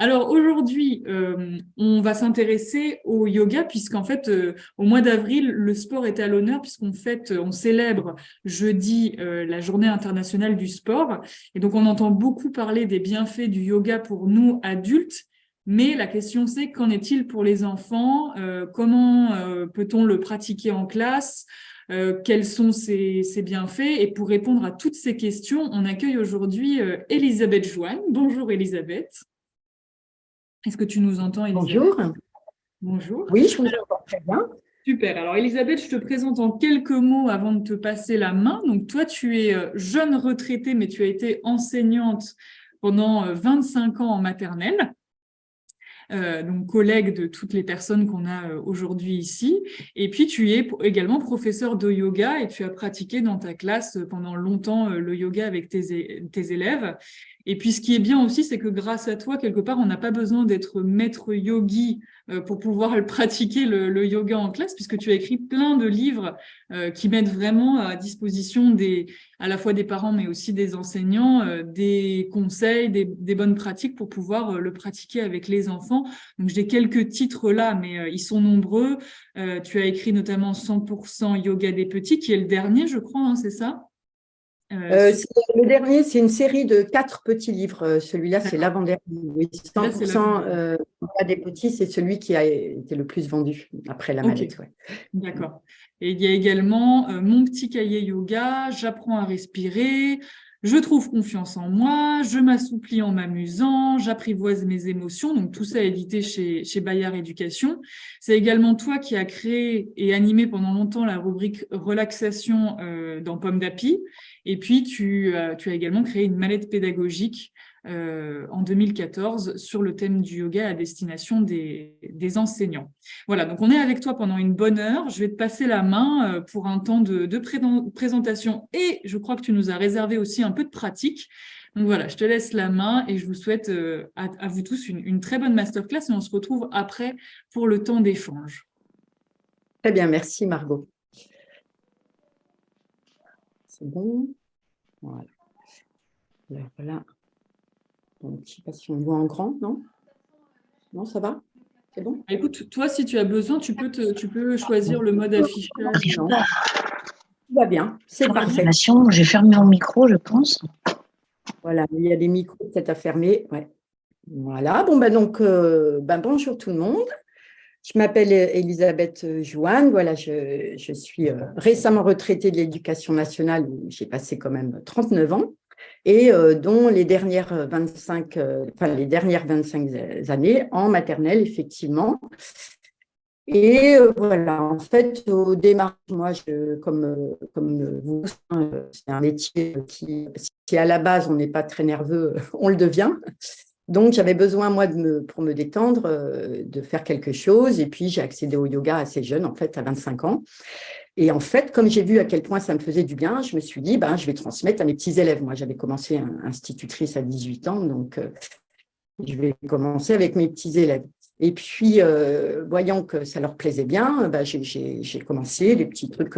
Alors aujourd'hui, on va s'intéresser au yoga puisqu'en fait, au mois d'avril, le sport est à l'honneur puisqu'on fête, on célèbre jeudi la Journée internationale du sport. Et donc, on entend beaucoup parler des bienfaits du yoga pour nous adultes. Mais la question c'est, qu'en est-il pour les enfants? Comment peut-on le pratiquer en classe? Quels sont ses bienfaits? Et pour répondre à toutes ces questions, on accueille aujourd'hui Elisabeth Joanne. Bonjour Elisabeth. Est-ce que tu nous entends, Elisabeth? Bonjour. Bonjour. Oui, je vous entends très bien. Super. Alors, Elisabeth, je te présente en quelques mots avant de te passer la main. Donc, toi, tu es jeune retraitée, mais tu as été enseignante pendant 25 ans en maternelle. Donc collègue de toutes les personnes qu'on a aujourd'hui ici. Et puis, tu es également professeur de yoga et tu as pratiqué dans ta classe pendant longtemps le yoga avec tes élèves. Et puis, ce qui est bien aussi, c'est que grâce à toi, quelque part, on n'a pas besoin d'être maître yogi pour pouvoir le pratiquer le yoga en classe, puisque tu as écrit plein de livres qui mettent vraiment à disposition à la fois des parents, mais aussi des enseignants, des conseils, des bonnes pratiques pour pouvoir le pratiquer avec les enfants. Donc, j'ai quelques titres là, mais ils sont nombreux. Tu as écrit notamment 100% Yoga des petits, qui est le dernier, je crois, hein, c'est ça? Le dernier, c'est une série de 4 petits livres. Celui-là, c'est D'accord. l'avant-dernier. Oui, Là, c'est 100% Yoga des petits, c'est celui qui a été le plus vendu après la Ok, mallette. Ouais. d'accord. Et il y a également Mon petit cahier yoga, J'apprends à respirer, Je trouve confiance en moi, Je m'assouplis en m'amusant, J'apprivoise mes émotions. Donc tout ça édité chez Bayard Éducation. C'est également toi qui as créé et animé pendant longtemps la rubrique relaxation dans Pomme d'Api. Et puis tu as également créé une mallette pédagogique en 2014 sur le thème du yoga à destination des enseignants. Voilà, donc on est avec toi pendant une bonne heure. Je vais te passer la main pour un temps de présentation et je crois que tu nous as réservé aussi un peu de pratique. Donc voilà, je te laisse la main et je vous souhaite à vous tous une très bonne masterclass et on se retrouve après pour le temps d'échange. Très bien, merci Margot. C'est bon. Voilà. Alors, voilà. Donc, je ne sais pas si on voit en grand, non? Non, ça va? C'est bon? Écoute, toi, si tu as besoin, tu peux choisir le mode affichage. Non, tout va bien, c'est parfait. J'ai fermé mon micro, je pense. Voilà, il y a des micros peut-être à fermer. Ouais. Voilà, bon, donc, bonjour tout le monde. Je m'appelle Elisabeth Joanne. Voilà, je suis récemment retraitée de l'Éducation nationale où j'ai passé quand même 39 ans et dont les dernières 25 années en maternelle, effectivement. Et voilà, en fait, au démarrage, moi, comme vous, c'est un métier qui, si à la base, on n'est pas très nerveux, on le devient. Donc, j'avais besoin, moi, pour me détendre, de faire quelque chose. Et puis, j'ai accédé au yoga assez jeune, en fait, à 25 ans. Et en fait, comme j'ai vu à quel point ça me faisait du bien, je me suis dit, je vais transmettre à mes petits élèves. Moi, j'avais commencé institutrice à 18 ans, donc je vais commencer avec mes petits élèves. Et puis, voyant que ça leur plaisait bien, j'ai commencé des petits trucs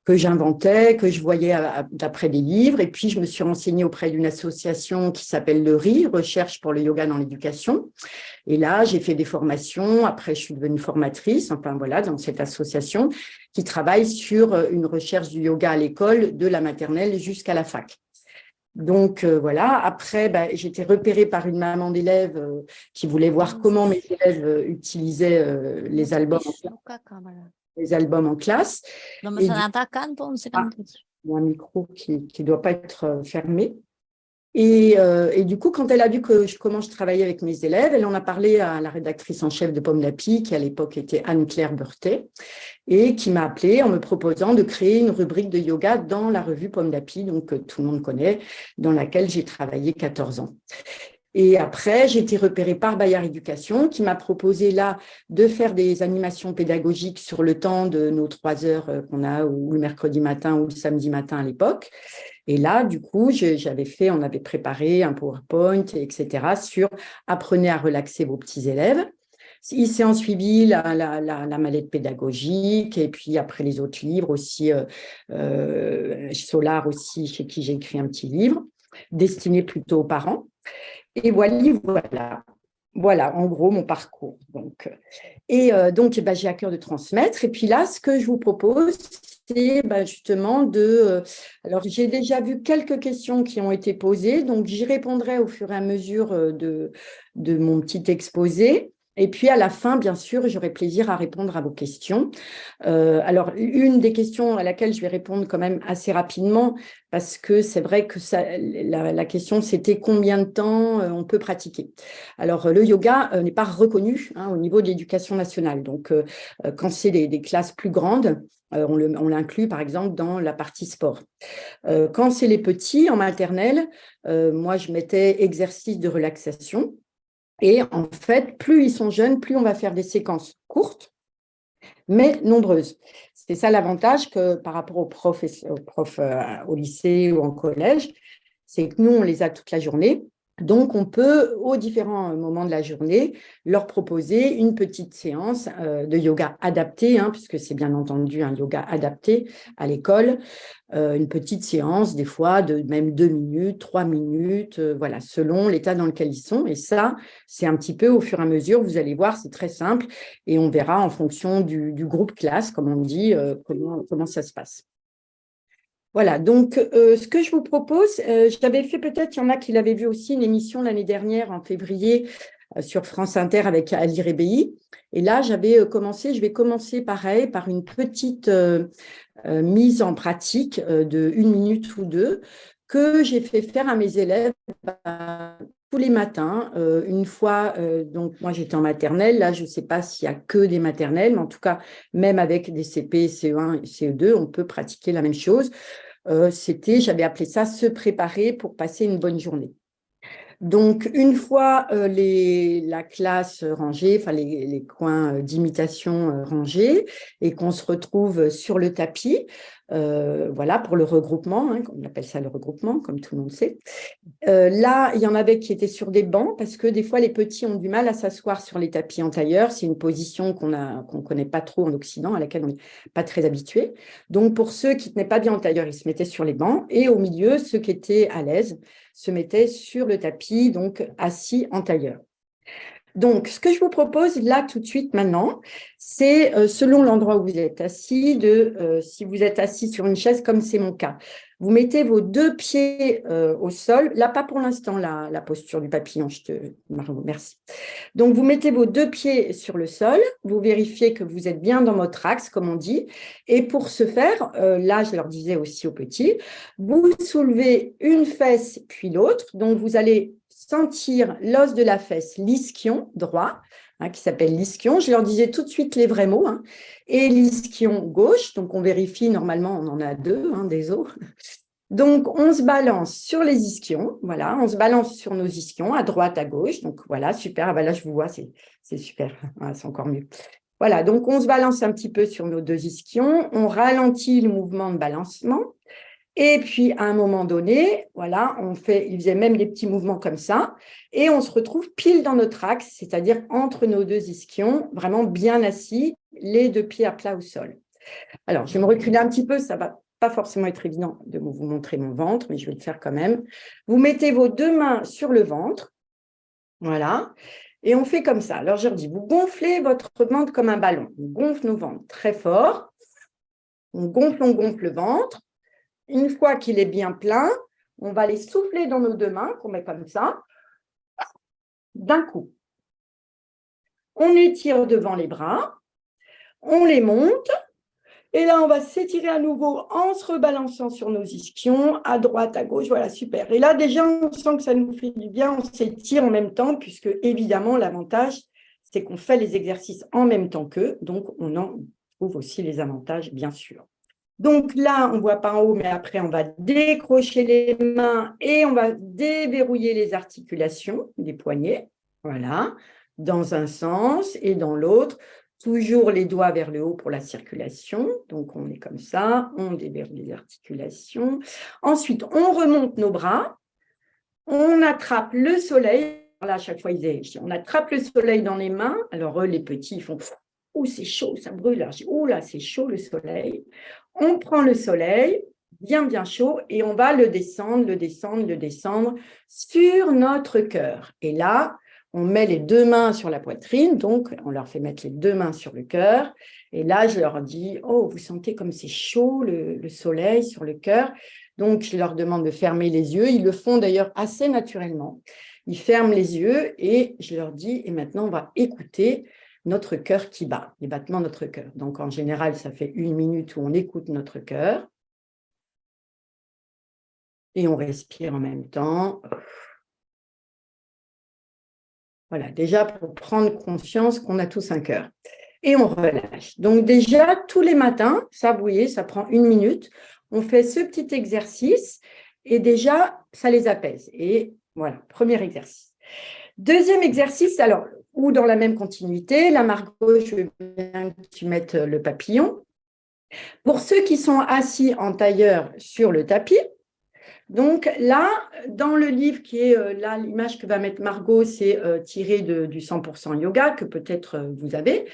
que j'inventais, que je voyais d'après des livres. Et puis, je me suis renseignée auprès d'une association qui s'appelle le RI, Recherche pour le yoga dans l'éducation. Et là, j'ai fait des formations. Après, je suis devenue formatrice, enfin voilà, dans cette association qui travaille sur une recherche du yoga à l'école, de la maternelle jusqu'à la fac. Donc, voilà. Après, j'étais repérée par une maman d'élèves qui voulait voir comment mes élèves utilisaient les albums en classe. Et il y a un micro qui ne doit pas être fermé. Et du coup, quand elle a vu comment je travaillais avec mes élèves, elle en a parlé à la rédactrice en chef de Pomme d'Api, qui à l'époque était Anne-Claire Beurtet, et qui m'a appelée en me proposant de créer une rubrique de yoga dans la revue Pomme d'Api, donc que tout le monde connaît, dans laquelle j'ai travaillé 14 ans. Et après, j'ai été repérée par Bayard Éducation, qui m'a proposé là de faire des animations pédagogiques sur le temps de nos 3 heures qu'on a, ou le mercredi matin ou le samedi matin à l'époque. Et là, du coup, on avait préparé un PowerPoint, etc., sur « Apprenez à relaxer vos petits élèves ». Il s'est en suivi la mallette pédagogique et puis après les autres livres aussi, Solar aussi, chez qui j'ai écrit un petit livre, destiné plutôt aux parents. Et voilà. Voilà, en gros, mon parcours. Donc, bah, j'ai à cœur de transmettre. Et puis là, ce que je vous propose, c'est bah, justement alors, j'ai déjà vu quelques questions qui ont été posées, donc j'y répondrai au fur et à mesure de mon petit exposé. Et puis, à la fin, bien sûr, j'aurai plaisir à répondre à vos questions. Alors, une des questions à laquelle je vais répondre quand même assez rapidement, parce que c'est vrai que la question, c'était combien de temps on peut pratiquer. Alors, le yoga n'est pas reconnu au niveau de l'éducation nationale. Donc, quand c'est des classes plus grandes, on l'inclut, par exemple, dans la partie sport. Quand c'est les petits, en maternelle, moi, je mettais exercice de relaxation. Et en fait, plus ils sont jeunes, plus on va faire des séquences courtes, mais nombreuses. C'est ça l'avantage que par rapport aux profs, au lycée ou en collège, c'est que nous, on les a toute la journée. Donc, on peut, aux différents moments de la journée, leur proposer une petite séance de yoga adapté, puisque c'est bien entendu un yoga adapté à l'école, une petite séance, des fois, de même 2 minutes, 3 minutes, voilà, selon l'état dans lequel ils sont. Et ça, c'est un petit peu au fur et à mesure, vous allez voir, c'est très simple, et on verra en fonction du groupe classe, comme on dit, comment ça se passe. Voilà, donc ce que je vous propose, j'avais fait peut-être, il y en a qui l'avaient vu aussi, une émission l'année dernière, en février, sur France Inter avec Ali Rebéi. Et là, je vais commencer pareil par une petite mise en pratique de 1 minute ou 2 que j'ai fait faire à mes élèves tous les matins, une fois, donc moi j'étais en maternelle, là je ne sais pas s'il n'y a que des maternelles, mais en tout cas, même avec des CP, CE1 et CE2, on peut pratiquer la même chose. J'avais appelé ça se préparer pour passer une bonne journée. Donc, une fois la classe rangée, enfin les coins d'imitation rangés, et qu'on se retrouve sur le tapis, voilà, pour le regroupement, on appelle ça le regroupement, comme tout le monde sait. Là, il y en avait qui étaient sur des bancs, parce que des fois, les petits ont du mal à s'asseoir sur les tapis en tailleur. C'est une position qu'on ne connaît pas trop en Occident, à laquelle on n'est pas très habitué. Donc, pour ceux qui ne tenaient pas bien en tailleur, ils se mettaient sur les bancs. Et au milieu, ceux qui étaient à l'aise se mettaient sur le tapis, donc assis en tailleur. Donc, ce que je vous propose là tout de suite maintenant, c'est selon l'endroit où vous êtes assis, si vous êtes assis sur une chaise, comme c'est mon cas, vous mettez vos 2 pieds au sol. Là, pas pour l'instant, la posture du papillon, merci. Donc, vous mettez vos 2 pieds sur le sol, vous vérifiez que vous êtes bien dans votre axe, comme on dit. Et pour ce faire, là, je leur disais aussi aux petits, vous soulevez une fesse puis l'autre. Donc, vous allez sentir l'os de la fesse, l'ischio droit, qui s'appelle l'ischio. Je leur disais tout de suite les vrais mots. Et l'ischio gauche, donc on vérifie, normalement on en a 2, des os. Donc on se balance sur les ischions, voilà, on se balance sur nos ischions, à droite, à gauche. Donc voilà, super, ah ben là je vous vois, c'est super, c'est encore mieux. Voilà, donc on se balance un petit peu sur nos 2 ischions, on ralentit le mouvement de balancement. Et puis, à un moment donné, voilà, il faisait même des petits mouvements comme ça, et on se retrouve pile dans notre axe, c'est-à-dire entre nos 2 ischions, vraiment bien assis, les 2 pieds à plat au sol. Alors, je vais me reculer un petit peu, ça ne va pas forcément être évident de vous montrer mon ventre, mais je vais le faire quand même. Vous mettez vos 2 mains sur le ventre, voilà, et on fait comme ça. Alors, je leur dis, vous gonflez votre ventre comme un ballon. On gonfle nos ventres très fort, on gonfle le ventre. Une fois qu'il est bien plein, on va les souffler dans nos 2 mains, qu'on met comme ça, d'un coup. On étire devant les bras, on les monte, et là, on va s'étirer à nouveau en se rebalançant sur nos ischions, à droite, à gauche, voilà, super. Et là, déjà, on sent que ça nous fait du bien, on s'étire en même temps, puisque évidemment, l'avantage, c'est qu'on fait les exercices en même temps qu'eux, donc on en trouve aussi les avantages, bien sûr. Donc là, on ne voit pas en haut, mais après, on va décrocher les mains et on va déverrouiller les articulations des poignets. Voilà, dans un sens et dans l'autre. Toujours les doigts vers le haut pour la circulation. Donc, on est comme ça, on déverrouille les articulations. Ensuite, on remonte nos bras. On attrape le soleil. Là, à chaque fois, on attrape le soleil dans les mains. Alors, eux, les petits, ils font « Ouh, c'est chaud, ça brûle. » « Ouh là, c'est chaud le soleil. » On prend le soleil, bien, bien chaud, et on va le descendre sur notre cœur. Et là, on met les 2 mains sur la poitrine, donc on leur fait mettre les 2 mains sur le cœur. Et là, je leur dis, oh, vous sentez comme c'est chaud, le soleil sur le cœur. Donc, je leur demande de fermer les yeux. Ils le font d'ailleurs assez naturellement. Ils ferment les yeux et je leur dis, et maintenant, on va écouter notre cœur qui bat, les battements de notre cœur. Donc, en général, ça fait 1 minute où on écoute notre cœur. Et on respire en même temps. Voilà, déjà pour prendre conscience qu'on a tous un cœur. Et on relâche. Donc déjà, tous les matins, ça, vous voyez, ça prend 1 minute. On fait ce petit exercice et déjà, ça les apaise. Et voilà, premier exercice. Deuxième exercice, alors, ou dans la même continuité, là, Margot, je veux bien que tu mettes le papillon. Pour ceux qui sont assis en tailleur sur le tapis, donc là, dans le livre qui est là, l'image que va mettre Margot, c'est tiré du 100% yoga que peut-être vous avez.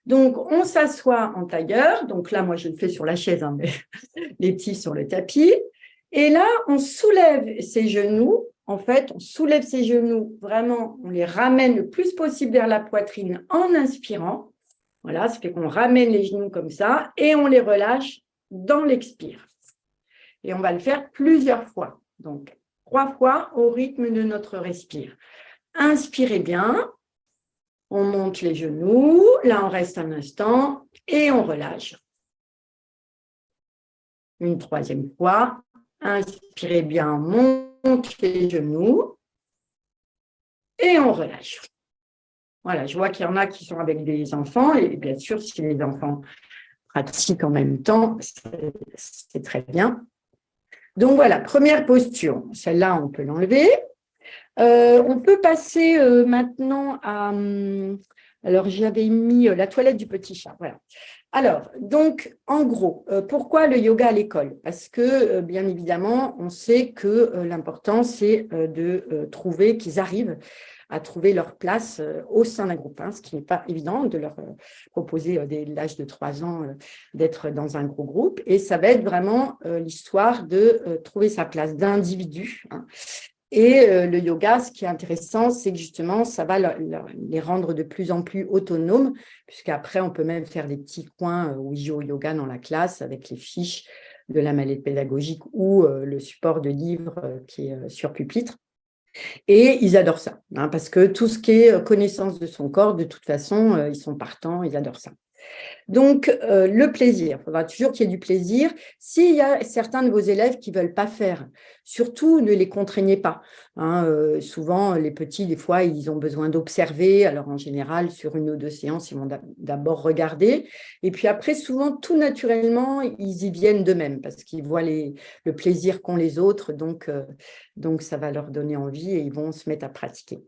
Donc, on s'assoit en tailleur. Donc là, moi, je le fais sur la chaise, hein, mais les petits sur le tapis. Et là, on soulève ses genoux. En fait, on soulève ses genoux, vraiment, on les ramène le plus possible vers la poitrine en inspirant. Voilà, ça fait qu'on ramène les genoux comme ça et on les relâche dans l'expire. Et on va le faire plusieurs fois. Donc, 3 fois au rythme de notre respire. Inspirez bien. On monte les genoux. Là, on reste un instant et on relâche. Une 3e fois. Inspirez bien, on monte les genoux et on relâche. Voilà, je vois qu'il y en a qui sont avec des enfants et bien sûr, si les enfants pratiquent en même temps, c'est très bien. Donc voilà, première posture. Celle-là, on peut l'enlever. On peut passer maintenant à… alors, j'avais mis la toilette du petit chat. Voilà. Alors, donc, en gros, pourquoi le yoga à l'école? Parce que, bien évidemment, on sait que l'important, c'est de trouver, qu'ils arrivent à trouver leur place au sein d'un groupe, hein, ce qui n'est pas évident de leur proposer dès l'âge de 3 ans d'être dans un gros groupe. Et ça va être vraiment l'histoire de trouver sa place d'individu, hein. Et le yoga, ce qui est intéressant, c'est que justement, ça va les rendre de plus en plus autonomes, puisqu'après, on peut même faire des petits coins où ils jouent au yoga dans la classe avec les fiches de la mallette pédagogique ou le support de livres qui est sur pupitre. Et ils adorent ça, hein, parce que tout ce qui est connaissance de son corps, de toute façon, ils sont partants, ils adorent ça. Donc, le plaisir, il faudra toujours qu'il y ait du plaisir. S'il y a certains de vos élèves qui ne veulent pas faire, surtout ne les contraignez pas, hein. Souvent, les petits, des fois, ils ont besoin d'observer. Alors, en général, sur 1 ou 2 séances, ils vont d'abord regarder. Et puis après, souvent, tout naturellement, ils y viennent d'eux-mêmes parce qu'ils voient le plaisir qu'ont les autres. Donc, ça va leur donner envie et ils vont se mettre à pratiquer.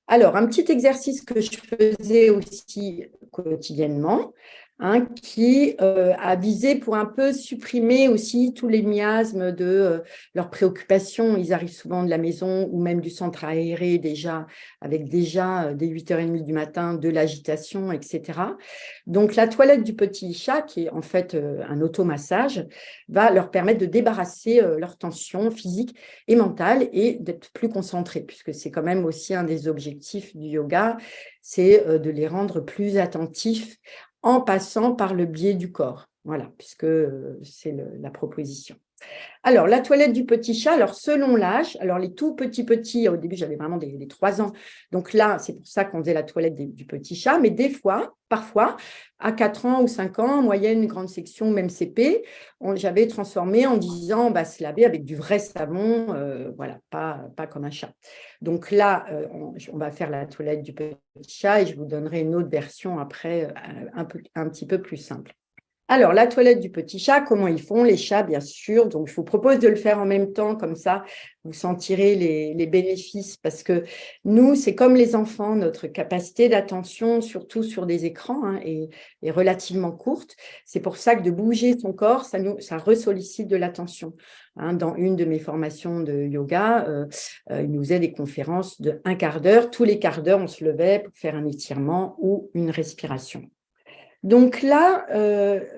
Alors, un petit exercice que je faisais aussi quotidiennement, hein, qui a visé pour un peu supprimer aussi tous les miasmes de leurs préoccupations. Ils arrivent souvent de la maison ou même du centre aéré déjà, avec déjà dès 8h30 du matin de l'agitation, etc. Donc, la toilette du petit chat, qui est en fait un automassage, va leur permettre de débarrasser leur tension physique et mentale et d'être plus concentrés, puisque c'est quand même aussi un des objectifs du yoga, c'est de les rendre plus attentifs en passant par le biais du corps. Voilà, puisque c'est la proposition. Alors, la toilette du petit chat, alors selon l'âge, alors les tout petits, au début j'avais vraiment des 3 ans, donc là c'est pour ça qu'on faisait la toilette du petit chat, mais des fois, parfois, à 4 ans ou 5 ans, en moyenne, grande section, même CP, j'avais transformé en disant se laver avec du vrai savon, voilà, pas comme un chat. Donc là, on va faire la toilette du petit chat et je vous donnerai une autre version après, un petit peu plus simple. Alors, la toilette du petit chat, comment ils font, les chats, bien sûr. Donc, je vous propose de le faire en même temps, comme ça, vous sentirez les bénéfices, parce que nous, c'est comme les enfants, notre capacité d'attention, surtout sur des écrans, hein, est relativement courte. C'est pour ça que de bouger son corps, ça ressollicite de l'attention. Hein, dans une de mes formations de yoga, il nous faisait des conférences de 1 quart d'heure. Tous les quarts d'heure, on se levait pour faire un étirement ou une respiration. Donc là,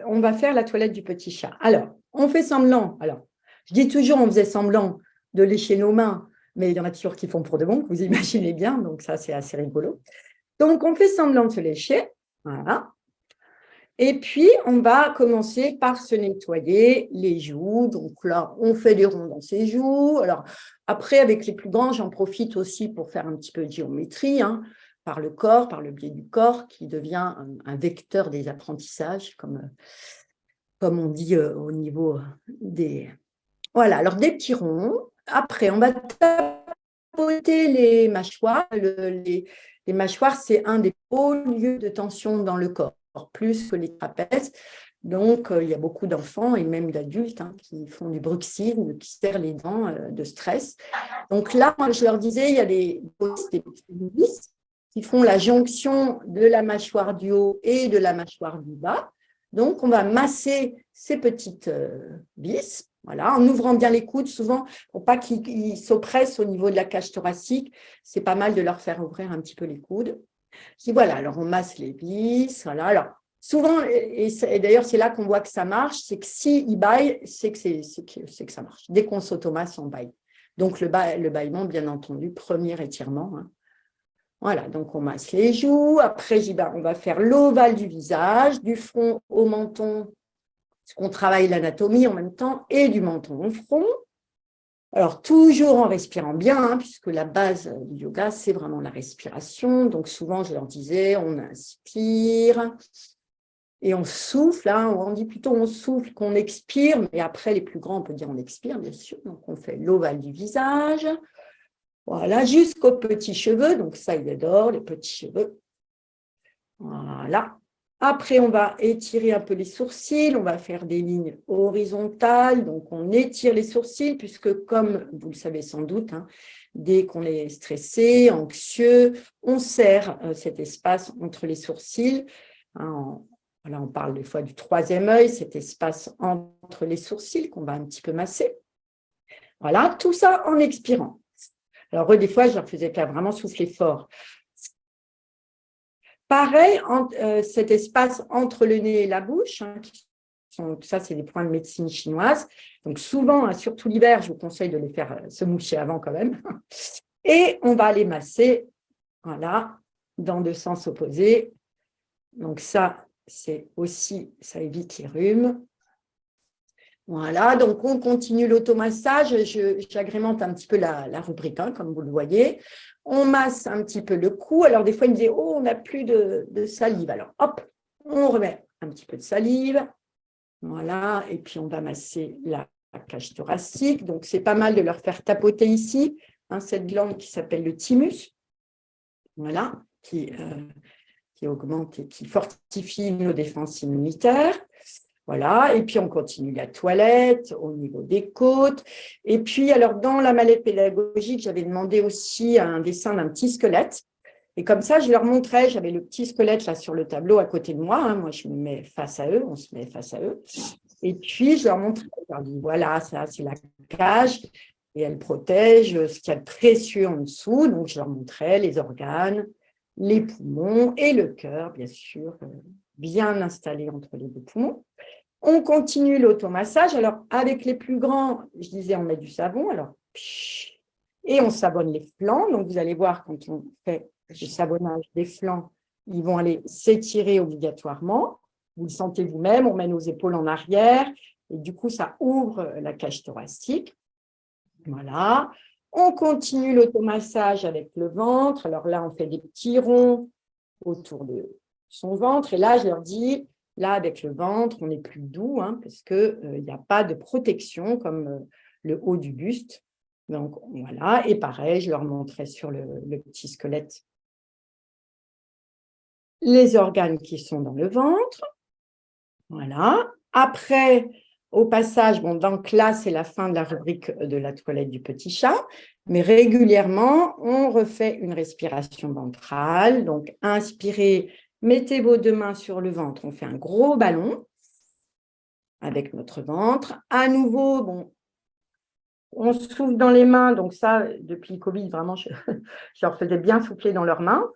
on va faire la toilette du petit chat. Alors, on fait semblant. Alors, je dis toujours, on faisait semblant de lécher nos mains, mais il y en a toujours qui font pour de bon, vous imaginez bien, donc ça, c'est assez rigolo. Donc, on fait semblant de se lécher, voilà. Et puis, on va commencer par se nettoyer les joues. Donc là, on fait des ronds dans ses joues. Alors, après, avec les plus grands, j'en profite aussi pour faire un petit peu de géométrie, hein, par le corps, par le biais du corps, qui devient un vecteur des apprentissages, comme on dit au niveau des… Voilà, alors des petits ronds. Après, on va tapoter les mâchoires. Les mâchoires, c'est un des hauts lieux de tension dans le corps, plus que les trapèzes. Donc, il y a beaucoup d'enfants et même d'adultes qui font du bruxisme, qui serrent les dents de stress. Donc là, moi, je leur disais, il y a des vis qui font la jonction de la mâchoire du haut et de la mâchoire du bas. Donc, on va masser ces petites vis, voilà, en ouvrant bien les coudes, souvent, pour pas qu'ils s'oppressent au niveau de la cage thoracique. C'est pas mal de leur faire ouvrir un petit peu les coudes. Je dis, voilà, alors on masse les vis, voilà. Alors, souvent, et d'ailleurs, c'est là qu'on voit que ça marche, c'est que s'ils baillent, c'est que ça marche. Dès qu'on s'automasse, on baille. Donc, le bâillement, bien entendu, premier étirement. Hein. Voilà, donc on masse les joues. Après, on va faire l'ovale du visage, du front au menton, parce qu'on travaille l'anatomie en même temps, et du menton au front. Alors, toujours en respirant bien, hein, puisque la base du yoga, c'est vraiment la respiration. Donc, souvent, je leur disais, on inspire et on souffle. Hein, on dit plutôt on souffle qu'on expire, mais après, les plus grands, on peut dire on expire, bien sûr. Donc, on fait l'ovale du visage. Voilà, jusqu'aux petits cheveux. Donc, ça, il adore, les petits cheveux. Voilà. Après, on va étirer un peu les sourcils, on va faire des lignes horizontales, donc on étire les sourcils, puisque comme vous le savez sans doute, hein, dès qu'on est stressé, anxieux, on serre cet espace entre les sourcils. Hein, voilà, on parle des fois du troisième œil, cet espace entre les sourcils qu'on va un petit peu masser. Voilà, tout ça en expirant. Alors, des fois, je leur faisais faire vraiment souffler fort. Pareil, cet espace entre le nez et la bouche, hein, ça, c'est des points de médecine chinoise. Donc, souvent, hein, surtout l'hiver, je vous conseille de les faire se moucher avant quand même. Et on va les masser, voilà, dans deux sens opposés. Donc, ça, c'est aussi, ça évite les rhumes. Voilà, donc on continue l'automassage. J'agrémente un petit peu la rubrique, hein, comme vous le voyez. On masse un petit peu le cou. Alors, des fois, ils me disaient, oh, on n'a plus de salive. Alors, hop, on remet un petit peu de salive. Voilà, et puis on va masser la cage thoracique. Donc, c'est pas mal de leur faire tapoter ici, hein, cette glande qui s'appelle le thymus. Voilà, qui augmente et qui fortifie nos défenses immunitaires. Voilà, et puis on continue la toilette au niveau des côtes. Et puis, alors, dans la mallette pédagogique, j'avais demandé aussi un dessin d'un petit squelette. Et comme ça, je leur montrais, j'avais le petit squelette là sur le tableau à côté de moi. Hein, moi, je me mets face à eux, on se met face à eux. Et puis, je leur montrais, je leur dis, voilà, ça, c'est la cage. Et elle protège ce qu'il y a de précieux en dessous. Donc, je leur montrais les organes, les poumons et le cœur, bien sûr, bien installé entre les deux poumons. On continue l'automassage. Alors, avec les plus grands, je disais, on met du savon. Alors, et on savonne les flancs. Donc, vous allez voir, quand on fait le savonnage des flancs, ils vont aller s'étirer obligatoirement. Vous le sentez vous-même. On met nos épaules en arrière. Et du coup, ça ouvre la cage thoracique. Voilà. On continue l'automassage avec le ventre. Alors là, on fait des petits ronds autour de son ventre. Et là, je leur dis… Là, avec le ventre, on est plus doux, hein, parce qu'il n'y a pas de protection comme le haut du buste. Donc, voilà. Et pareil, je leur montrais sur le petit squelette les organes qui sont dans le ventre. Voilà. Après, au passage, bon, donc là, c'est la fin de la rubrique de la toilette du petit chat. Mais régulièrement, on refait une respiration ventrale. Donc, inspirez. Mettez vos deux mains sur le ventre, on fait un gros ballon avec notre ventre. À nouveau, bon, on souffle dans les mains, donc ça, depuis le Covid, vraiment, je leur faisais bien souffler dans leurs mains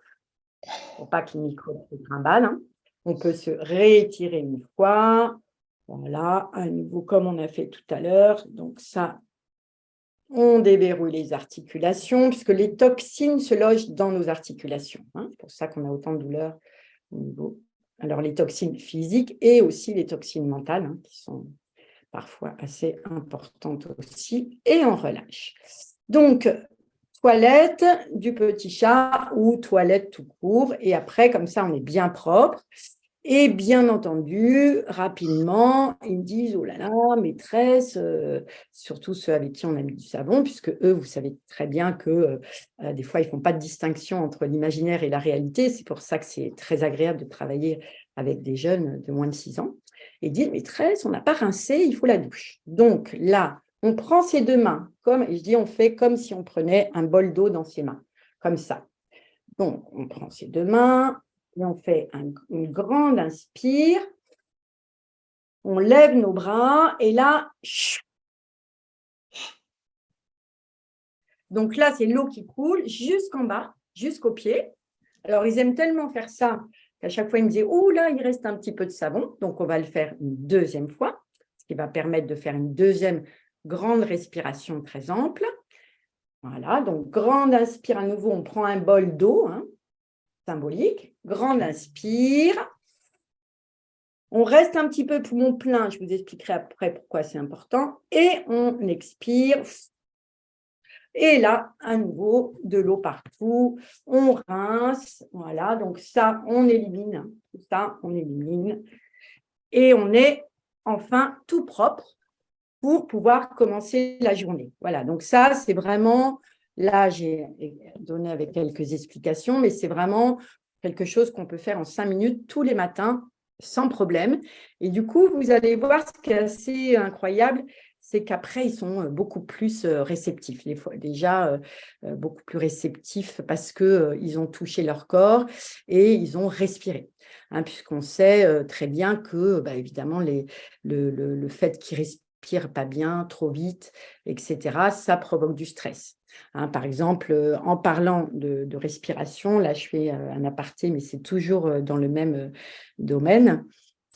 pour pas que les microbes se trimballent. Hein. On peut se réétirer une fois. Voilà, à nouveau comme on a fait tout à l'heure. Donc ça, On déverrouille les articulations, puisque les toxines se logent dans nos articulations. Hein. C'est pour ça qu'on a autant de douleurs au niveau. Alors, les toxines physiques et aussi les toxines mentales, hein, qui sont parfois assez importantes aussi. Et on relâche. Donc, toilette du petit chat ou toilette tout court. Et après, comme ça, on est bien propre. Et bien entendu, rapidement, ils me disent « Oh là là, maîtresse », surtout ceux avec qui on a mis du savon, puisque eux, vous savez très bien que des fois, ils ne font pas de distinction entre l'imaginaire et la réalité. C'est pour ça que c'est très agréable de travailler avec des jeunes de moins de 6 ans. Et ils disent « Maîtresse, on n'a pas rincé, il faut la douche ». Donc là, on prend ses deux mains, et je dis on fait comme si on prenait un bol d'eau dans ses mains, comme ça. Donc, on prend ses deux mains, et on fait une grande inspire, on lève nos bras, et là, donc là, c'est l'eau qui coule jusqu'en bas, jusqu'aux pieds. Alors, ils aiment tellement faire ça qu'à chaque fois, ils me disaient « Oh là, il reste un petit peu de savon ». Donc, on va le faire une deuxième fois, ce qui va permettre de faire une deuxième grande respiration très ample. Voilà, donc grande inspire à nouveau, on prend un bol d'eau, hein, symbolique. Grande inspire. On reste un petit peu poumon plein, je vous expliquerai après pourquoi c'est important. Et on expire. Et là, à nouveau, de l'eau partout. On rince. Voilà, donc ça, on élimine. Tout ça, on élimine. Et on est enfin tout propre pour pouvoir commencer la journée. Voilà, donc ça, c'est vraiment, là, j'ai donné avec quelques explications, mais c'est vraiment quelque chose qu'on peut faire en 5 minutes tous les matins, sans problème. Et du coup, vous allez voir ce qui est assez incroyable, c'est qu'après, ils sont beaucoup plus réceptifs. Déjà, beaucoup plus réceptifs parce qu'ils ont touché leur corps et ils ont respiré. Hein, puisqu'on sait très bien que, évidemment, le fait qu'ils respirent pas bien, trop vite, etc., ça provoque du stress. Hein, par exemple, en parlant de respiration, là, je fais un aparté, mais c'est toujours dans le même domaine.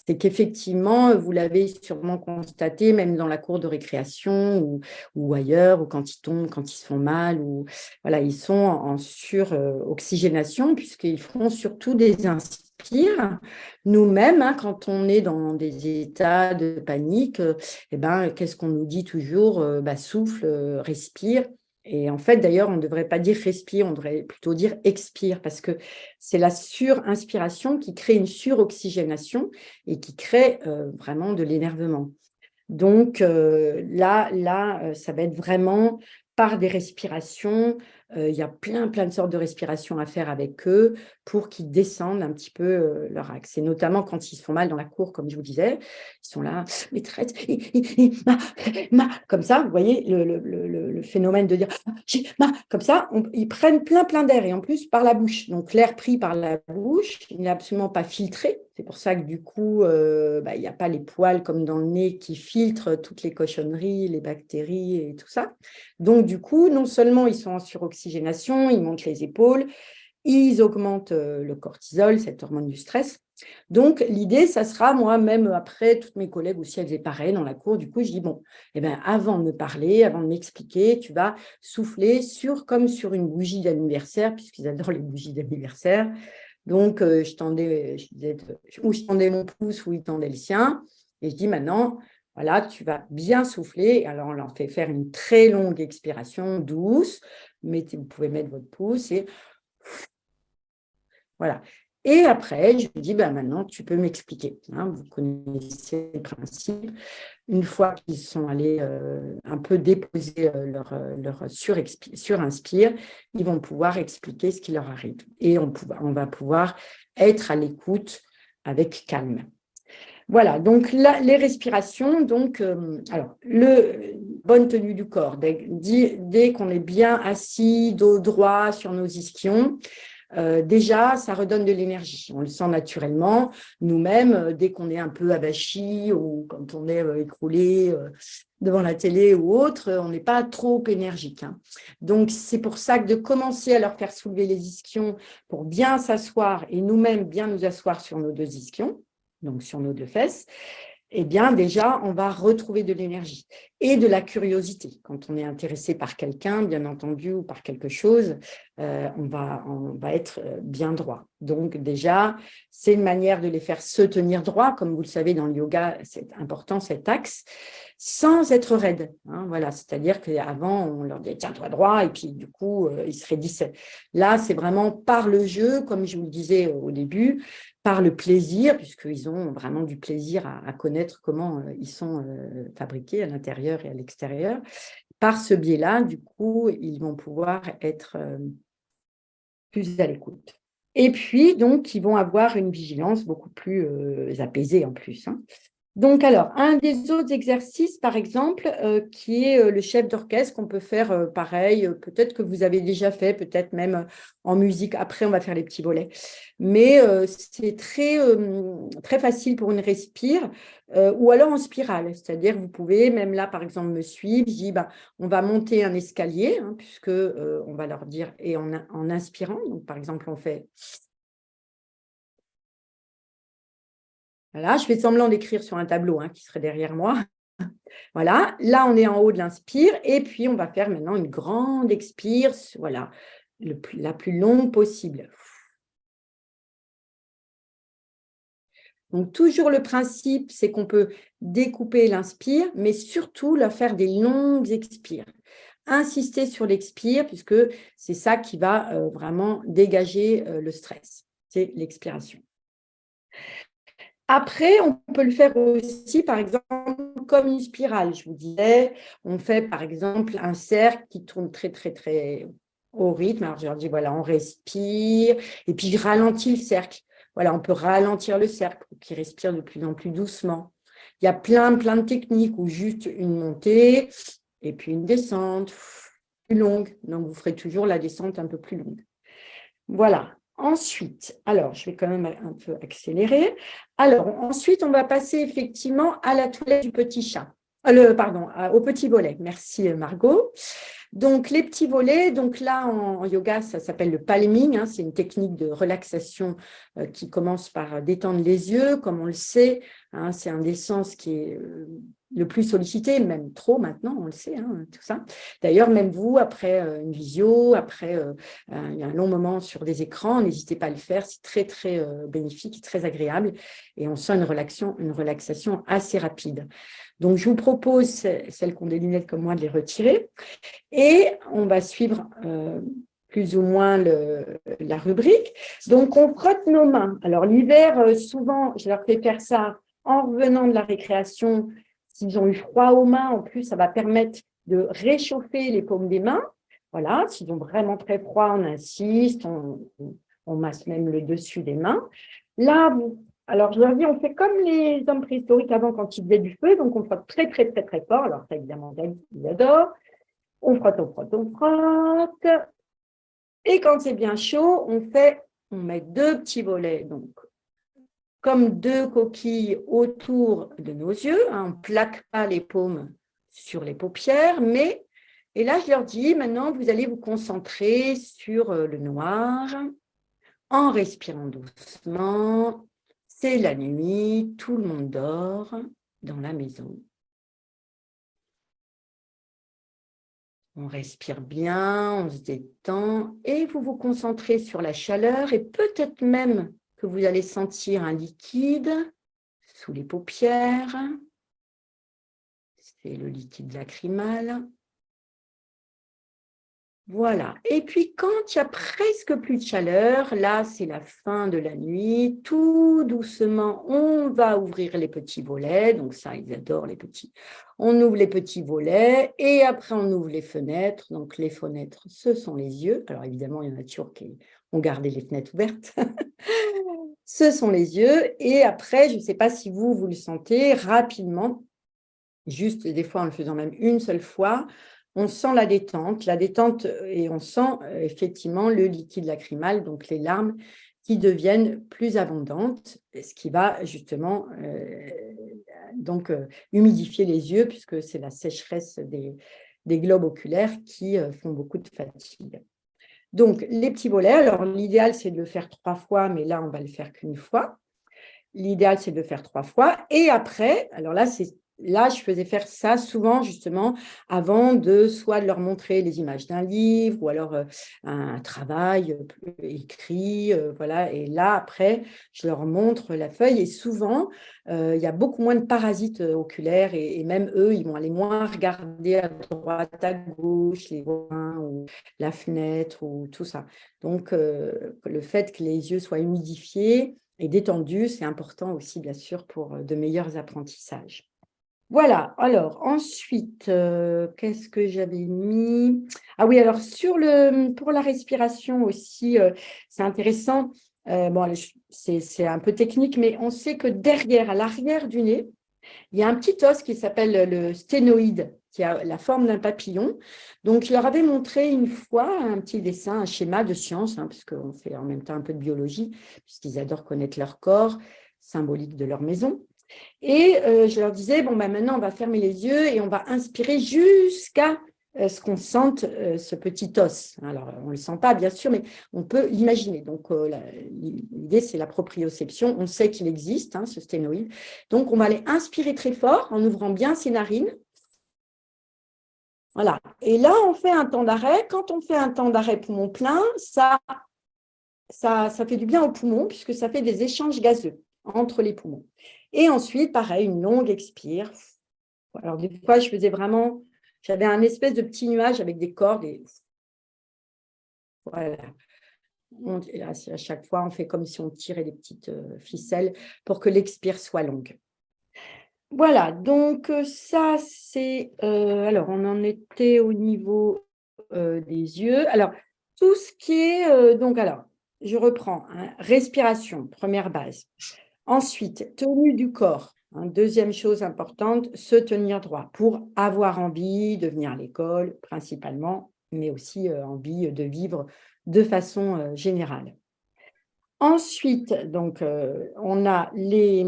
C'est qu'effectivement, vous l'avez sûrement constaté, même dans la cour de récréation ou ailleurs, ou quand ils tombent, quand ils se font mal, ou voilà, ils sont en sur-oxygénation, puisqu'ils feront surtout des inspires. Nous-mêmes, hein, quand on est dans des états de panique, qu'est-ce qu'on nous dit toujours? Souffle, respire. Et en fait, d'ailleurs, on ne devrait pas dire respire, on devrait plutôt dire expire, parce que c'est la surinspiration qui crée une suroxygénation et qui crée vraiment de l'énervement. Donc là, ça va être vraiment par des respirations. Il y a plein de sortes de respirations à faire avec eux pour qu'ils descendent un petit peu leur axe. Et notamment quand ils se font mal dans la cour, comme je vous disais, ils sont là, maîtresse, comme ça, vous voyez le phénomène de dire comme ça, ils prennent plein d'air et en plus par la bouche. Donc l'air pris par la bouche, il n'est absolument pas filtré. C'est pour ça que du coup, il n'y a pas les poils comme dans le nez qui filtrent toutes les cochonneries, les bactéries et tout ça. Donc du coup, non seulement ils sont en suroxygénation, ils montent les épaules, ils augmentent le cortisol, cette hormone du stress. Donc, l'idée, ça sera, moi, même après, toutes mes collègues aussi, elles faisaient pareil dans la cour. Du coup, je dis, bon, avant de me parler, avant de m'expliquer, tu vas souffler comme sur une bougie d'anniversaire, puisqu'ils adorent les bougies d'anniversaire. Donc, je tendais mon pouce ou il tendait le sien. Et je dis, maintenant, voilà, tu vas bien souffler. Alors, on leur fait faire une très longue expiration douce. Vous pouvez mettre votre pouce et voilà. Et après, je lui dis, maintenant, tu peux m'expliquer. Hein, vous connaissez le principe. Une fois qu'ils sont allés un peu déposer leur surinspire, ils vont pouvoir expliquer ce qui leur arrive. Et on va pouvoir être à l'écoute avec calme. Voilà, donc là, les respirations, donc, bonne tenue du corps. Dès qu'on est bien assis, dos droit sur nos ischions, déjà, ça redonne de l'énergie. On le sent naturellement. Nous-mêmes, dès qu'on est un peu abachi ou quand on est écroulé devant la télé ou autre, on n'est pas trop énergique. Hein. Donc, c'est pour ça que de commencer à leur faire soulever les ischions pour bien s'asseoir et nous-mêmes bien nous asseoir sur nos deux ischions, donc sur nos deux fesses, eh bien déjà, on va retrouver de l'énergie et de la curiosité. Quand on est intéressé par quelqu'un, bien entendu, ou par quelque chose, on va être bien droit. Donc déjà, c'est une manière de les faire se tenir droit. Comme vous le savez, dans le yoga, c'est important cet axe, sans être raide. Voilà, c'est-à-dire qu'avant, on leur disait « tiens-toi droit » et puis du coup, ils se raidissaient. Là, c'est vraiment par le jeu, comme je vous le disais au début, par le plaisir, puisqu'ils ont vraiment du plaisir à connaître comment ils sont fabriqués à l'intérieur et à l'extérieur. Par ce biais-là, du coup, ils vont pouvoir être plus à l'écoute. Et puis, donc, ils vont avoir une vigilance beaucoup plus apaisée en plus. Donc, alors, un des autres exercices, par exemple, qui est le chef d'orchestre, qu'on peut faire pareil, peut-être que vous avez déjà fait, peut-être même en musique. Après, on va faire les petits volets. Mais c'est très facile pour une respire, ou alors en spirale. C'est-à-dire, vous pouvez, même là, par exemple, me suivre. Je dis, on va monter un escalier, puisque on va leur dire, et en inspirant. Donc, par exemple, on fait… Voilà, je fais semblant d'écrire sur un tableau qui serait derrière moi. Voilà, là, on est en haut de l'inspire et puis on va faire maintenant une grande expire, voilà, la plus longue possible. Donc, toujours le principe, c'est qu'on peut découper l'inspire, mais surtout la faire des longues expires. Insister sur l'expire, puisque c'est ça qui va vraiment dégager le stress, c'est l'expiration. Après, on peut le faire aussi, par exemple, comme une spirale. Je vous disais, on fait, par exemple, un cercle qui tourne très, très, très au rythme. Alors, je leur dis, voilà, on respire, et puis je ralentis le cercle. Voilà, on peut ralentir le cercle pour qu'il respire de plus en plus doucement. Il y a plein de techniques où juste une montée, et puis une descente plus longue. Donc, vous ferez toujours la descente un peu plus longue. Voilà. Ensuite, alors, je vais quand même un peu accélérer. Alors, ensuite, on va passer effectivement à la toilette du petit chat. Au petit volet. Merci, Margot. Donc, les petits volets, donc là, en yoga, ça s'appelle le palming. C'est une technique de relaxation qui commence par détendre les yeux, comme on le sait. C'est un des sens qui est le plus sollicité, même trop maintenant, on le sait, tout ça. D'ailleurs, même vous, après une visio, après il y a un long moment sur des écrans, n'hésitez pas à le faire, c'est très, très bénéfique et très agréable. Et on sent une relaxation assez rapide. Donc, je vous propose, celles qui ont des lunettes comme moi, de les retirer. Et on va suivre plus ou moins la rubrique. Donc, on frotte nos mains. Alors, l'hiver, souvent, je leur fais faire ça en revenant de la récréation. S'ils ont eu froid aux mains, en plus, ça va permettre de réchauffer les paumes des mains. Voilà, s'ils ont vraiment très froid, on insiste, on masse même le dessus des mains. Là, alors je leur dis, on fait comme les hommes préhistoriques avant quand ils faisaient du feu, donc on frotte très, très, très, très fort. Alors ça, évidemment, ils adorent. On frotte, on frotte, on frotte. Et quand c'est bien chaud, on met 2 petits volets, donc comme 2 coquilles autour de nos yeux. On ne plaque pas les paumes sur les paupières, et là, je leur dis, maintenant, vous allez vous concentrer sur le noir en respirant doucement. C'est la nuit, tout le monde dort dans la maison. On respire bien, on se détend et vous vous concentrez sur la chaleur et peut-être même que vous allez sentir un liquide sous les paupières. C'est le liquide lacrymal. Voilà. Et puis, quand il n'y a presque plus de chaleur, là, c'est la fin de la nuit. Tout doucement, on va ouvrir les petits volets. Donc ça, ils adorent les petits. On ouvre les petits volets et après, on ouvre les fenêtres. Donc, les fenêtres, ce sont les yeux. Alors, évidemment, il y en a toujours qui ont gardé les fenêtres ouvertes. Ce sont les yeux. Et après, je ne sais pas si vous le sentez rapidement, juste des fois en le faisant même une seule fois, on sent la détente et on sent effectivement le liquide lacrymal, donc les larmes qui deviennent plus abondantes, ce qui va justement humidifier les yeux puisque c'est la sécheresse des globes oculaires qui font beaucoup de fatigue. Donc, les petits volets, alors l'idéal c'est de le faire 3 fois, mais là on va le faire qu'une fois. l'idéal, c'est de le faire 3 fois. Et après, alors là, je faisais faire ça souvent, justement, avant soit de leur montrer les images d'un livre ou alors un travail écrit. Voilà. Et là, après, je leur montre la feuille. Et souvent, il y a beaucoup moins de parasites oculaires et même eux, ils vont aller moins regarder à droite, à gauche, les voisins ou la fenêtre ou tout ça. Donc, le fait que les yeux soient humidifiés et détendus, c'est important aussi, bien sûr, pour de meilleurs apprentissages. Voilà, alors ensuite, qu'est-ce que j'avais mis? Ah oui, alors pour la respiration aussi, c'est intéressant. Bon, allez, c'est un peu technique, mais on sait que derrière, à l'arrière du nez, il y a un petit os qui s'appelle le sténoïde, qui a la forme d'un papillon. Donc, je leur avais montré une fois un petit dessin, un schéma de science, hein, puisqu'on fait en même temps un peu de biologie, puisqu'ils adorent connaître leur corps, symbolique de leur maison. Et je leur disais, bon, bah, maintenant, on va fermer les yeux et on va inspirer jusqu'à ce qu'on sente ce petit os. Alors, on ne le sent pas, bien sûr, mais on peut l'imaginer. Donc, l'idée, c'est la proprioception. On sait qu'il existe, hein, ce sténoïde. Donc, on va aller inspirer très fort en ouvrant bien ses narines. Voilà. Et là, on fait un temps d'arrêt. Quand on fait un temps d'arrêt poumon plein, ça fait du bien aux poumons puisque ça fait des échanges gazeux entre les poumons. Et ensuite, pareil, une longue expire. Alors, des fois, j'avais un espèce de petit nuage avec des cordes. Et voilà. À chaque fois, on fait comme si on tirait des petites ficelles pour que l'expire soit longue. Voilà, donc ça, c'est… alors, on en était au niveau des yeux. Alors, tout ce qui est… donc, alors, je reprends. Hein, respiration, première base. Ensuite, tenue du corps. Hein, deuxième chose importante, se tenir droit pour avoir envie de venir à l'école, principalement, mais aussi envie de vivre de façon générale. Ensuite, donc, on a les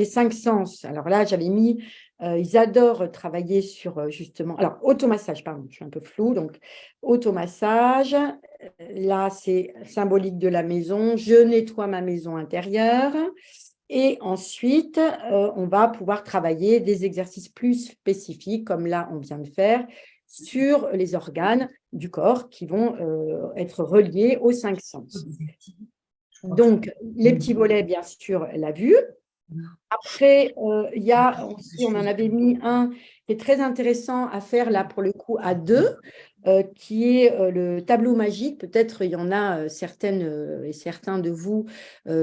5 sens. Alors là, j'avais mis, ils adorent travailler sur justement… Alors, automassage, pardon, je suis un peu floue. Donc, automassage, là, c'est symbolique de la maison. Je nettoie ma maison intérieure. Et ensuite, on va pouvoir travailler des exercices plus spécifiques, comme là, on vient de faire, sur les organes du corps qui vont être reliés aux 5 sens. Donc, les petits volets, bien sûr, la vue. Après, il y a aussi, on en avait mis un qui est très intéressant à faire là pour le coup à 2, qui est le tableau magique. Peut-être il y en a certaines et certains de vous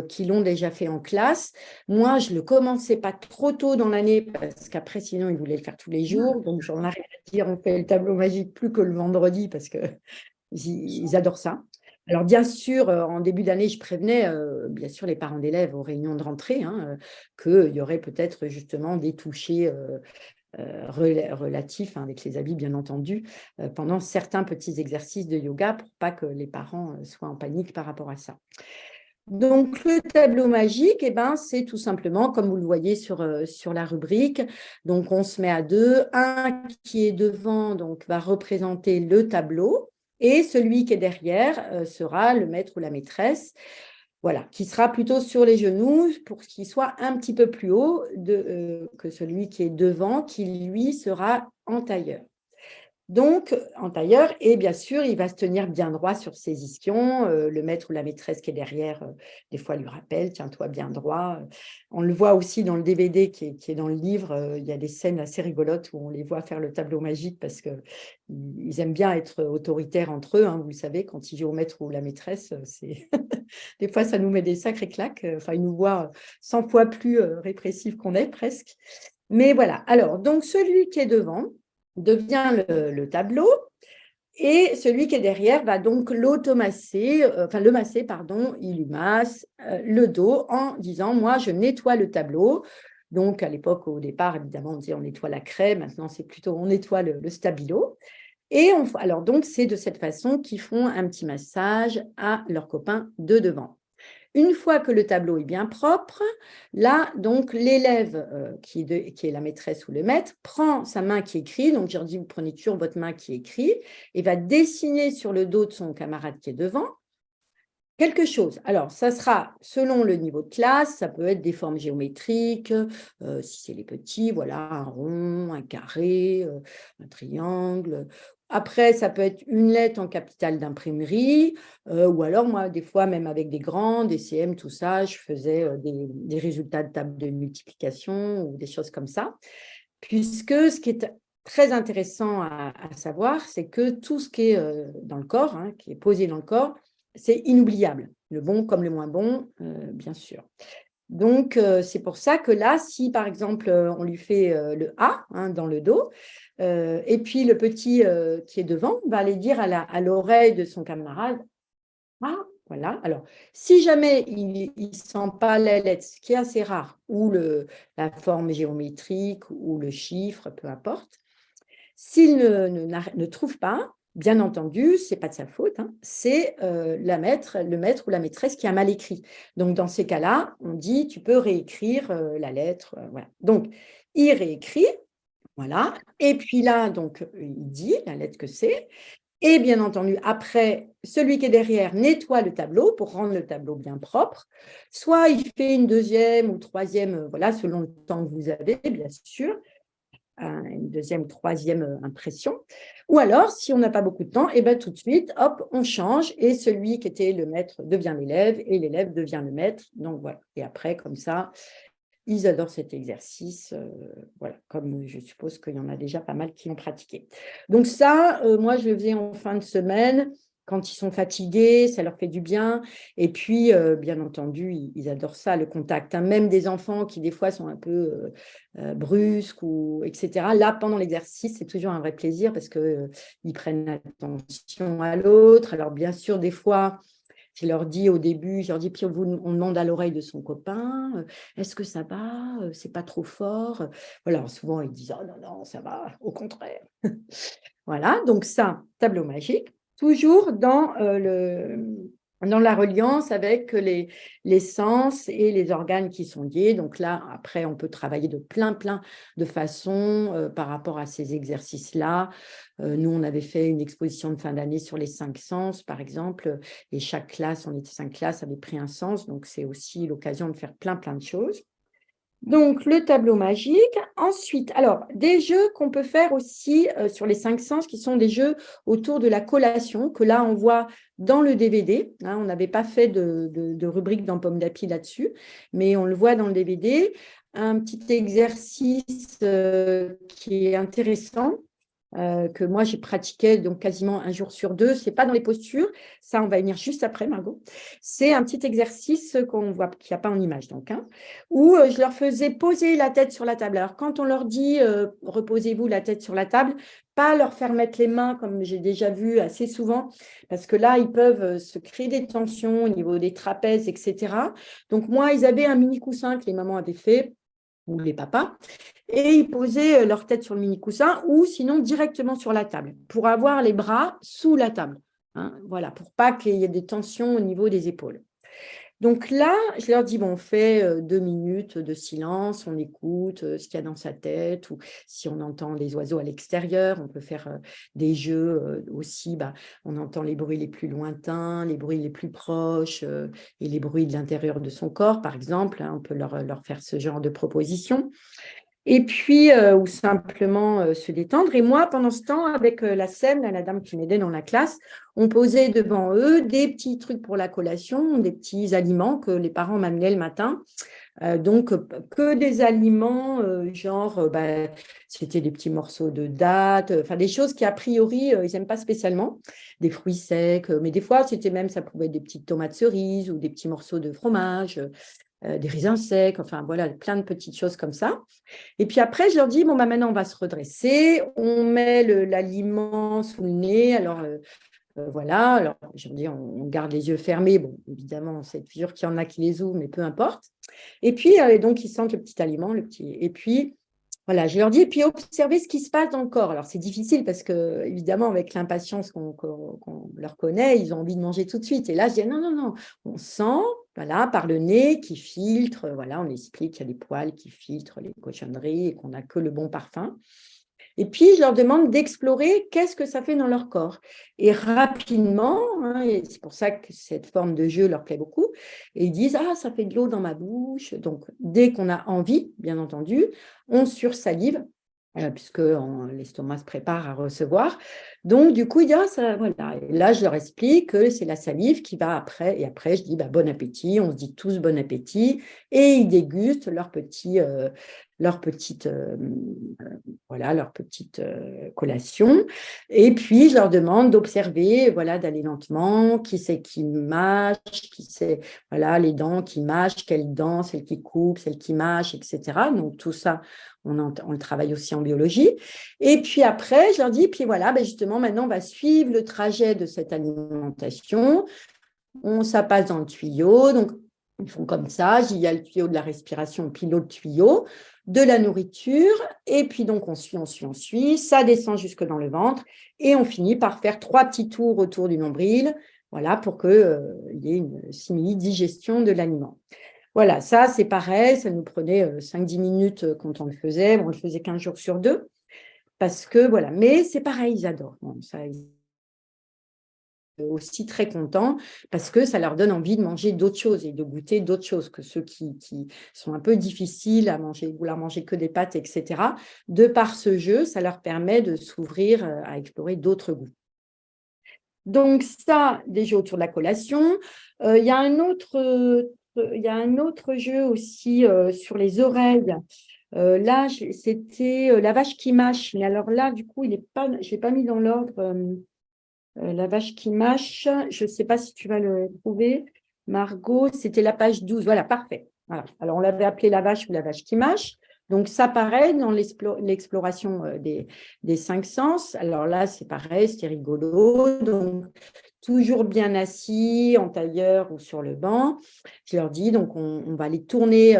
qui l'ont déjà fait en classe. Moi, je ne le commençais pas trop tôt dans l'année parce qu'après, sinon, ils voulaient le faire tous les jours. Donc, j'en arrive à dire, on fait le tableau magique plus que le vendredi parce qu'ils adorent ça. Alors, bien sûr, en début d'année, je prévenais, bien sûr, les parents d'élèves aux réunions de rentrée, hein, qu'il y aurait peut-être justement des touchés relatifs, hein, avec les habits, bien entendu, pendant certains petits exercices de yoga pour pas que les parents soient en panique par rapport à ça. Donc, le tableau magique, eh ben, c'est tout simplement, comme vous le voyez sur la rubrique, donc on se met à 2, un qui est devant donc, va représenter le tableau, et celui qui est derrière sera le maître ou la maîtresse, voilà, qui sera plutôt sur les genoux pour qu'il soit un petit peu plus haut que celui qui est devant, qui lui sera en tailleur. Donc, en tailleur, et bien sûr, il va se tenir bien droit sur ses ischions. Le maître ou la maîtresse qui est derrière, des fois, lui rappelle, tiens-toi bien droit. On le voit aussi dans le DVD qui est dans le livre. Il y a des scènes assez rigolotes où on les voit faire le tableau magique parce qu'ils aiment bien être autoritaires entre eux. Hein, vous le savez, quand ils jouent au maître ou la maîtresse, des fois, ça nous met des sacrés claques. Enfin, ils nous voient 100 fois plus répressifs qu'on est presque. Mais voilà. Alors, donc, celui qui est devant devient le tableau et celui qui est derrière va donc le masser, pardon, il lui masse le dos en disant « moi, je nettoie le tableau ». Donc, à l'époque, au départ, évidemment, on disait on nettoie la craie, maintenant, c'est plutôt on nettoie le stabilo. Et alors, donc, c'est de cette façon qu'ils font un petit massage à leurs copains de devant. Une fois que le tableau est bien propre, là, donc, l'élève qui est la maîtresse ou le maître prend sa main qui écrit, donc je leur dis, vous prenez toujours votre main qui écrit, et va dessiner sur le dos de son camarade qui est devant, Quelque chose. Alors, ça sera selon le niveau de classe, ça peut être des formes géométriques, si c'est les petits, voilà, un rond, un carré, un triangle. Après, ça peut être une lettre en capitale d'imprimerie, ou alors moi, des fois, même avec des grands, des CM, tout ça, je faisais des résultats de table de multiplication ou des choses comme ça. Puisque ce qui est très intéressant à savoir, c'est que tout ce qui est dans le corps, hein, qui est posé dans le corps, c'est inoubliable, le bon comme le moins bon, bien sûr. Donc, c'est pour ça que là, si par exemple, on lui fait le A hein, dans le dos, et puis le petit qui est devant va aller dire à l'oreille de son camarade, ah, voilà. Alors, si jamais il ne sent pas la lettre, ce qui est assez rare, ou la forme géométrique ou le chiffre, peu importe, s'il ne trouve pas, bien entendu, ce n'est pas de sa faute, hein, c'est le maître ou la maîtresse qui a mal écrit. Donc, dans ces cas-là, on dit, tu peux réécrire la lettre. Voilà. Donc, il réécrit, voilà. Et puis là, donc, il dit la lettre que c'est. Et bien entendu, après, celui qui est derrière nettoie le tableau pour rendre le tableau bien propre. Soit il fait une deuxième ou troisième, voilà, selon le temps que vous avez, bien sûr, une deuxième ou troisième impression. Ou alors, si on n'a pas beaucoup de temps, et ben tout de suite, hop, on change et celui qui était le maître devient l'élève et l'élève devient le maître. Donc voilà. Et après, comme ça, ils adorent cet exercice, voilà, comme je suppose qu'il y en a déjà pas mal qui l'ont pratiqué. Donc ça, moi, je le faisais en fin de semaine, quand ils sont fatigués, ça leur fait du bien. Et puis, bien entendu, ils adorent ça, le contact, hein. Même des enfants qui, des fois, sont un peu brusques, ou, etc. Là, pendant l'exercice, c'est toujours un vrai plaisir parce qu'ils prennent attention à l'autre. Alors, bien sûr, des fois, je leur dis au début, je leur dis, puis on demande à l'oreille de son copain, est-ce que ça va? C'est pas trop fort? Voilà, souvent ils disent, oh non, non, ça va, au contraire. Voilà, donc ça, tableau magique, toujours dans la reliance avec les sens et les organes qui sont liés. Donc là, après, on peut travailler de plein de façons par rapport à ces exercices-là. Nous, on avait fait une exposition de fin d'année sur les 5 sens, par exemple, et chaque classe, on était 5 classes, avait pris un sens. Donc, c'est aussi l'occasion de faire plein de choses. Donc, le tableau magique. Ensuite, alors, des jeux qu'on peut faire aussi sur les 5 sens, qui sont des jeux autour de la collation, que là, on voit dans le DVD. Hein, on n'avait pas fait de rubrique dans Pomme d'Api là-dessus, mais on le voit dans le DVD. Un petit exercice qui est intéressant, que moi, j'ai pratiqué donc quasiment un jour sur deux. Ce n'est pas dans les postures. Ça, on va y venir juste après, Margot. C'est un petit exercice qu'on voit, qu'il n'y a pas en image, donc, hein, où je leur faisais poser la tête sur la table. Alors, quand on leur dit reposez-vous la tête sur la table, pas leur faire mettre les mains, comme j'ai déjà vu assez souvent, parce que là, ils peuvent se créer des tensions au niveau des trapèzes, etc. Donc, moi, ils avaient un mini coussin que les mamans avaient fait, ou les papas, et ils posaient leur tête sur le mini-coussin ou sinon directement sur la table pour avoir les bras sous la table. Hein, voilà, pour pas qu'il y ait des tensions au niveau des épaules. Donc là, je leur dis, bon, on fait 2 minutes de silence, on écoute ce qu'il y a dans sa tête, ou si on entend les oiseaux à l'extérieur, on peut faire des jeux aussi, on entend les bruits les plus lointains, les bruits les plus proches et les bruits de l'intérieur de son corps, par exemple, hein, on peut leur faire ce genre de proposition. Et puis, ou simplement se détendre. Et moi, pendant ce temps, avec la scène, la dame qui m'aidait dans la classe, on posait devant eux des petits trucs pour la collation, des petits aliments que les parents m'amenaient le matin. Donc, que des aliments, genre, c'était des petits morceaux de dattes, enfin des choses qui, a priori, ils n'aiment pas spécialement, des fruits secs, mais des fois, ça pouvait être des petites tomates cerises ou des petits morceaux de fromage, des raisins secs, enfin voilà, plein de petites choses comme ça. Et puis après, je leur dis, bon, maintenant, on va se redresser, on met l'aliment sous le nez, alors voilà, alors je leur dis, on garde les yeux fermés, bon, évidemment, c'est sûr qu'il y en a qui les ouvrent, mais peu importe. Et puis, donc, ils sentent le petit aliment, et puis, voilà, je leur dis, et puis observez ce qui se passe dans le corps. Alors, c'est difficile parce que, évidemment, avec l'impatience qu'on leur connaît, ils ont envie de manger tout de suite. Et là, je dis, non, non, non, on sent, voilà, par le nez qui filtre, voilà, on explique qu'il y a des poils qui filtrent les cochonneries et qu'on n'a que le bon parfum. Et puis, je leur demande d'explorer qu'est-ce que ça fait dans leur corps. Et rapidement, hein, et c'est pour ça que cette forme de jeu leur plaît beaucoup, et ils disent « Ah, ça fait de l'eau dans ma bouche ». Donc, dès qu'on a envie, bien entendu, on sursalive, puisque l'estomac se prépare à recevoir. Donc, du coup, il dit « Ah, ça, voilà ». Et là, je leur explique que c'est la salive qui va après. Et après, je dis bah, « Bon appétit ». On se dit tous « Bon appétit ». Et ils dégustent leur petite collation. Et puis, je leur demande d'observer, voilà, d'aller lentement, qui c'est qui mâche, qui c'est, voilà, les dents qui mâchent, quelles dents, celles qui coupent, celles qui mâchent, etc. Donc, tout ça, on le travaille aussi en biologie. Et puis après, je leur dis, puis voilà, ben justement, maintenant, on va suivre le trajet de cette alimentation. Ça passe dans le tuyau, donc ils font comme ça, il y a le tuyau de la respiration, puis l'autre tuyau de la nourriture, et puis donc on suit, ça descend jusque dans le ventre, et on finit par faire 3 petits tours autour du nombril, voilà, pour qu'il y ait une simili-digestion de l'aliment. Voilà, ça c'est pareil, ça nous prenait 5-10 minutes quand on le faisait, on le faisait 15 jours sur 2, parce que voilà, mais c'est pareil, ils adorent, bon, ça, aussi très contents parce que ça leur donne envie de manger d'autres choses et de goûter d'autres choses que ceux qui sont un peu difficiles à manger, vouloir manger que des pâtes, etc. De par ce jeu, ça leur permet de s'ouvrir à explorer d'autres goûts. Donc ça, déjà autour de la collation. Il y a un autre jeu aussi sur les oreilles. Là, c'était la vache qui mâche. Mais alors là, du coup, je ne l'ai pas mis dans l'ordre. La vache qui mâche, je ne sais pas si tu vas le trouver. Margot, c'était la page 12. Voilà, parfait. Voilà. Alors, on l'avait appelé la vache ou la vache qui mâche. Donc, ça, pareil, dans l'exploration des 5 sens. Alors là, c'est pareil, c'est rigolo. Donc, toujours bien assis, en tailleur ou sur le banc. Je leur dis, donc, on va aller tourner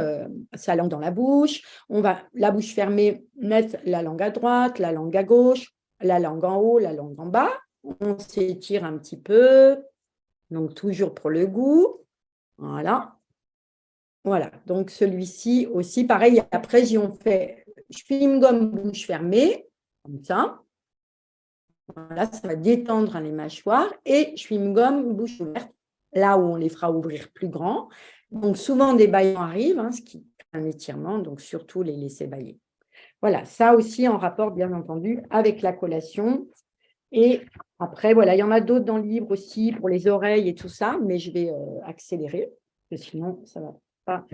sa langue dans la bouche. On va, la bouche fermée, mettre la langue à droite, la langue à gauche, la langue en haut, la langue en bas. On s'étire un petit peu, donc toujours pour le goût. Voilà. Voilà, donc celui-ci aussi, pareil. Après, on fait chewing-gum bouche fermée, comme ça. Voilà, ça va détendre les mâchoires. Et chewing-gum bouche ouverte, là où on les fera ouvrir plus grand. Donc, souvent, des bâillons arrivent, ce qui est un étirement, donc surtout les laisser bâiller. Voilà, ça aussi en rapport, bien entendu, avec la collation. Et après, voilà, il y en a d'autres dans le livre aussi pour les oreilles et tout ça, mais je vais accélérer, parce que sinon, ça ne va pas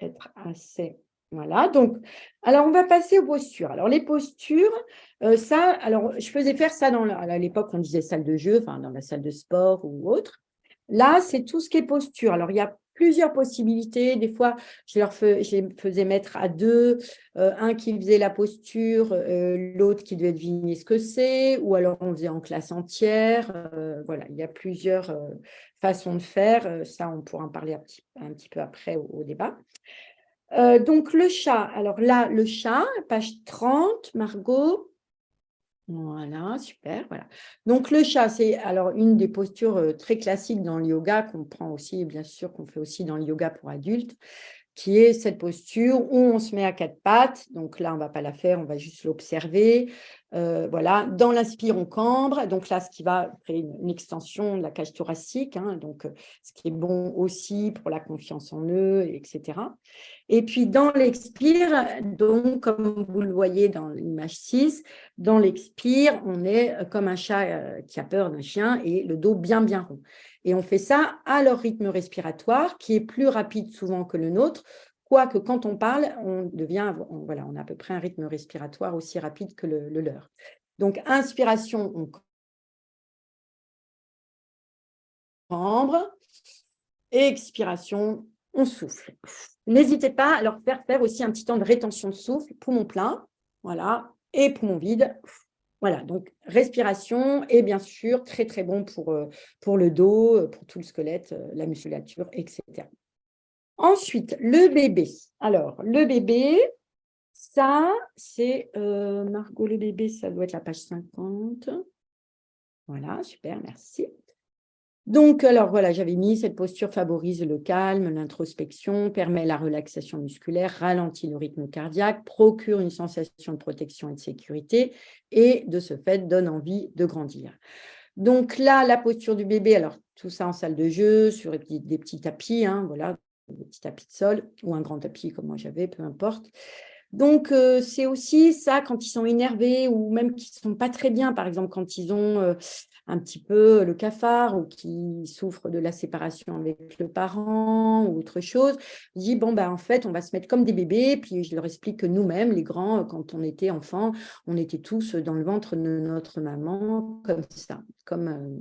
être assez. Voilà, donc, alors on va passer aux postures. Alors, les postures, alors je faisais faire ça à l'époque, on disait salle de jeu, enfin, dans la salle de sport ou autre. Là, c'est tout ce qui est posture. Alors, il y a plusieurs possibilités. Des fois, je les faisais mettre à deux, un qui faisait la posture, l'autre qui devait deviner ce que c'est, ou alors on faisait en classe entière. Voilà, il y a plusieurs façons de faire. Ça, on pourra en parler un petit peu après au débat. Donc, le chat. Alors là, le chat, page 30, Margot. Voilà, super. Voilà. Donc, le chat, c'est alors une des postures très classiques dans le yoga qu'on prend aussi, bien sûr, qu'on fait aussi dans le yoga pour adultes, qui est cette posture où on se met à 4 pattes. Donc là, on ne va pas la faire, on va juste l'observer. Voilà. Dans l'inspire, on cambre. Donc là, ce qui va créer une extension de la cage thoracique, donc ce qui est bon aussi pour la confiance en eux, etc. Et puis, dans l'expire, donc, comme vous le voyez dans l'image 6, dans l'expire, on est comme un chat qui a peur d'un chien et le dos bien, bien rond. Et on fait ça à leur rythme respiratoire, qui est plus rapide souvent que le nôtre, quoique quand on parle, on a à peu près un rythme respiratoire aussi rapide que le leur. Donc, inspiration, on cambre, expiration, on souffle. N'hésitez pas à leur faire aussi un petit temps de rétention de souffle, poumon plein, voilà, et poumon vide. Voilà, donc respiration et bien sûr, très très bon pour le dos, pour tout le squelette, la musculature, etc. Ensuite, le bébé. Alors, le bébé, ça, c'est, Margot, le bébé, ça doit être la page 50. Voilà, super, merci. Donc, alors voilà, j'avais mis cette posture favorise le calme, l'introspection, permet la relaxation musculaire, ralentit le rythme cardiaque, procure une sensation de protection et de sécurité et de ce fait donne envie de grandir. Donc là, la posture du bébé, alors tout ça en salle de jeu, sur des petits tapis, hein, voilà, des petits tapis de sol ou un grand tapis comme moi j'avais, peu importe. Donc, c'est aussi ça quand ils sont énervés ou même qu'ils ne sont pas très bien, par exemple quand ils ont un petit peu le cafard ou qui souffrent de la séparation avec le parent ou autre chose. Je dis, bon, en fait, on va se mettre comme des bébés. Puis je leur explique que nous-mêmes, les grands, quand on était enfants, on était tous dans le ventre de notre maman, comme ça.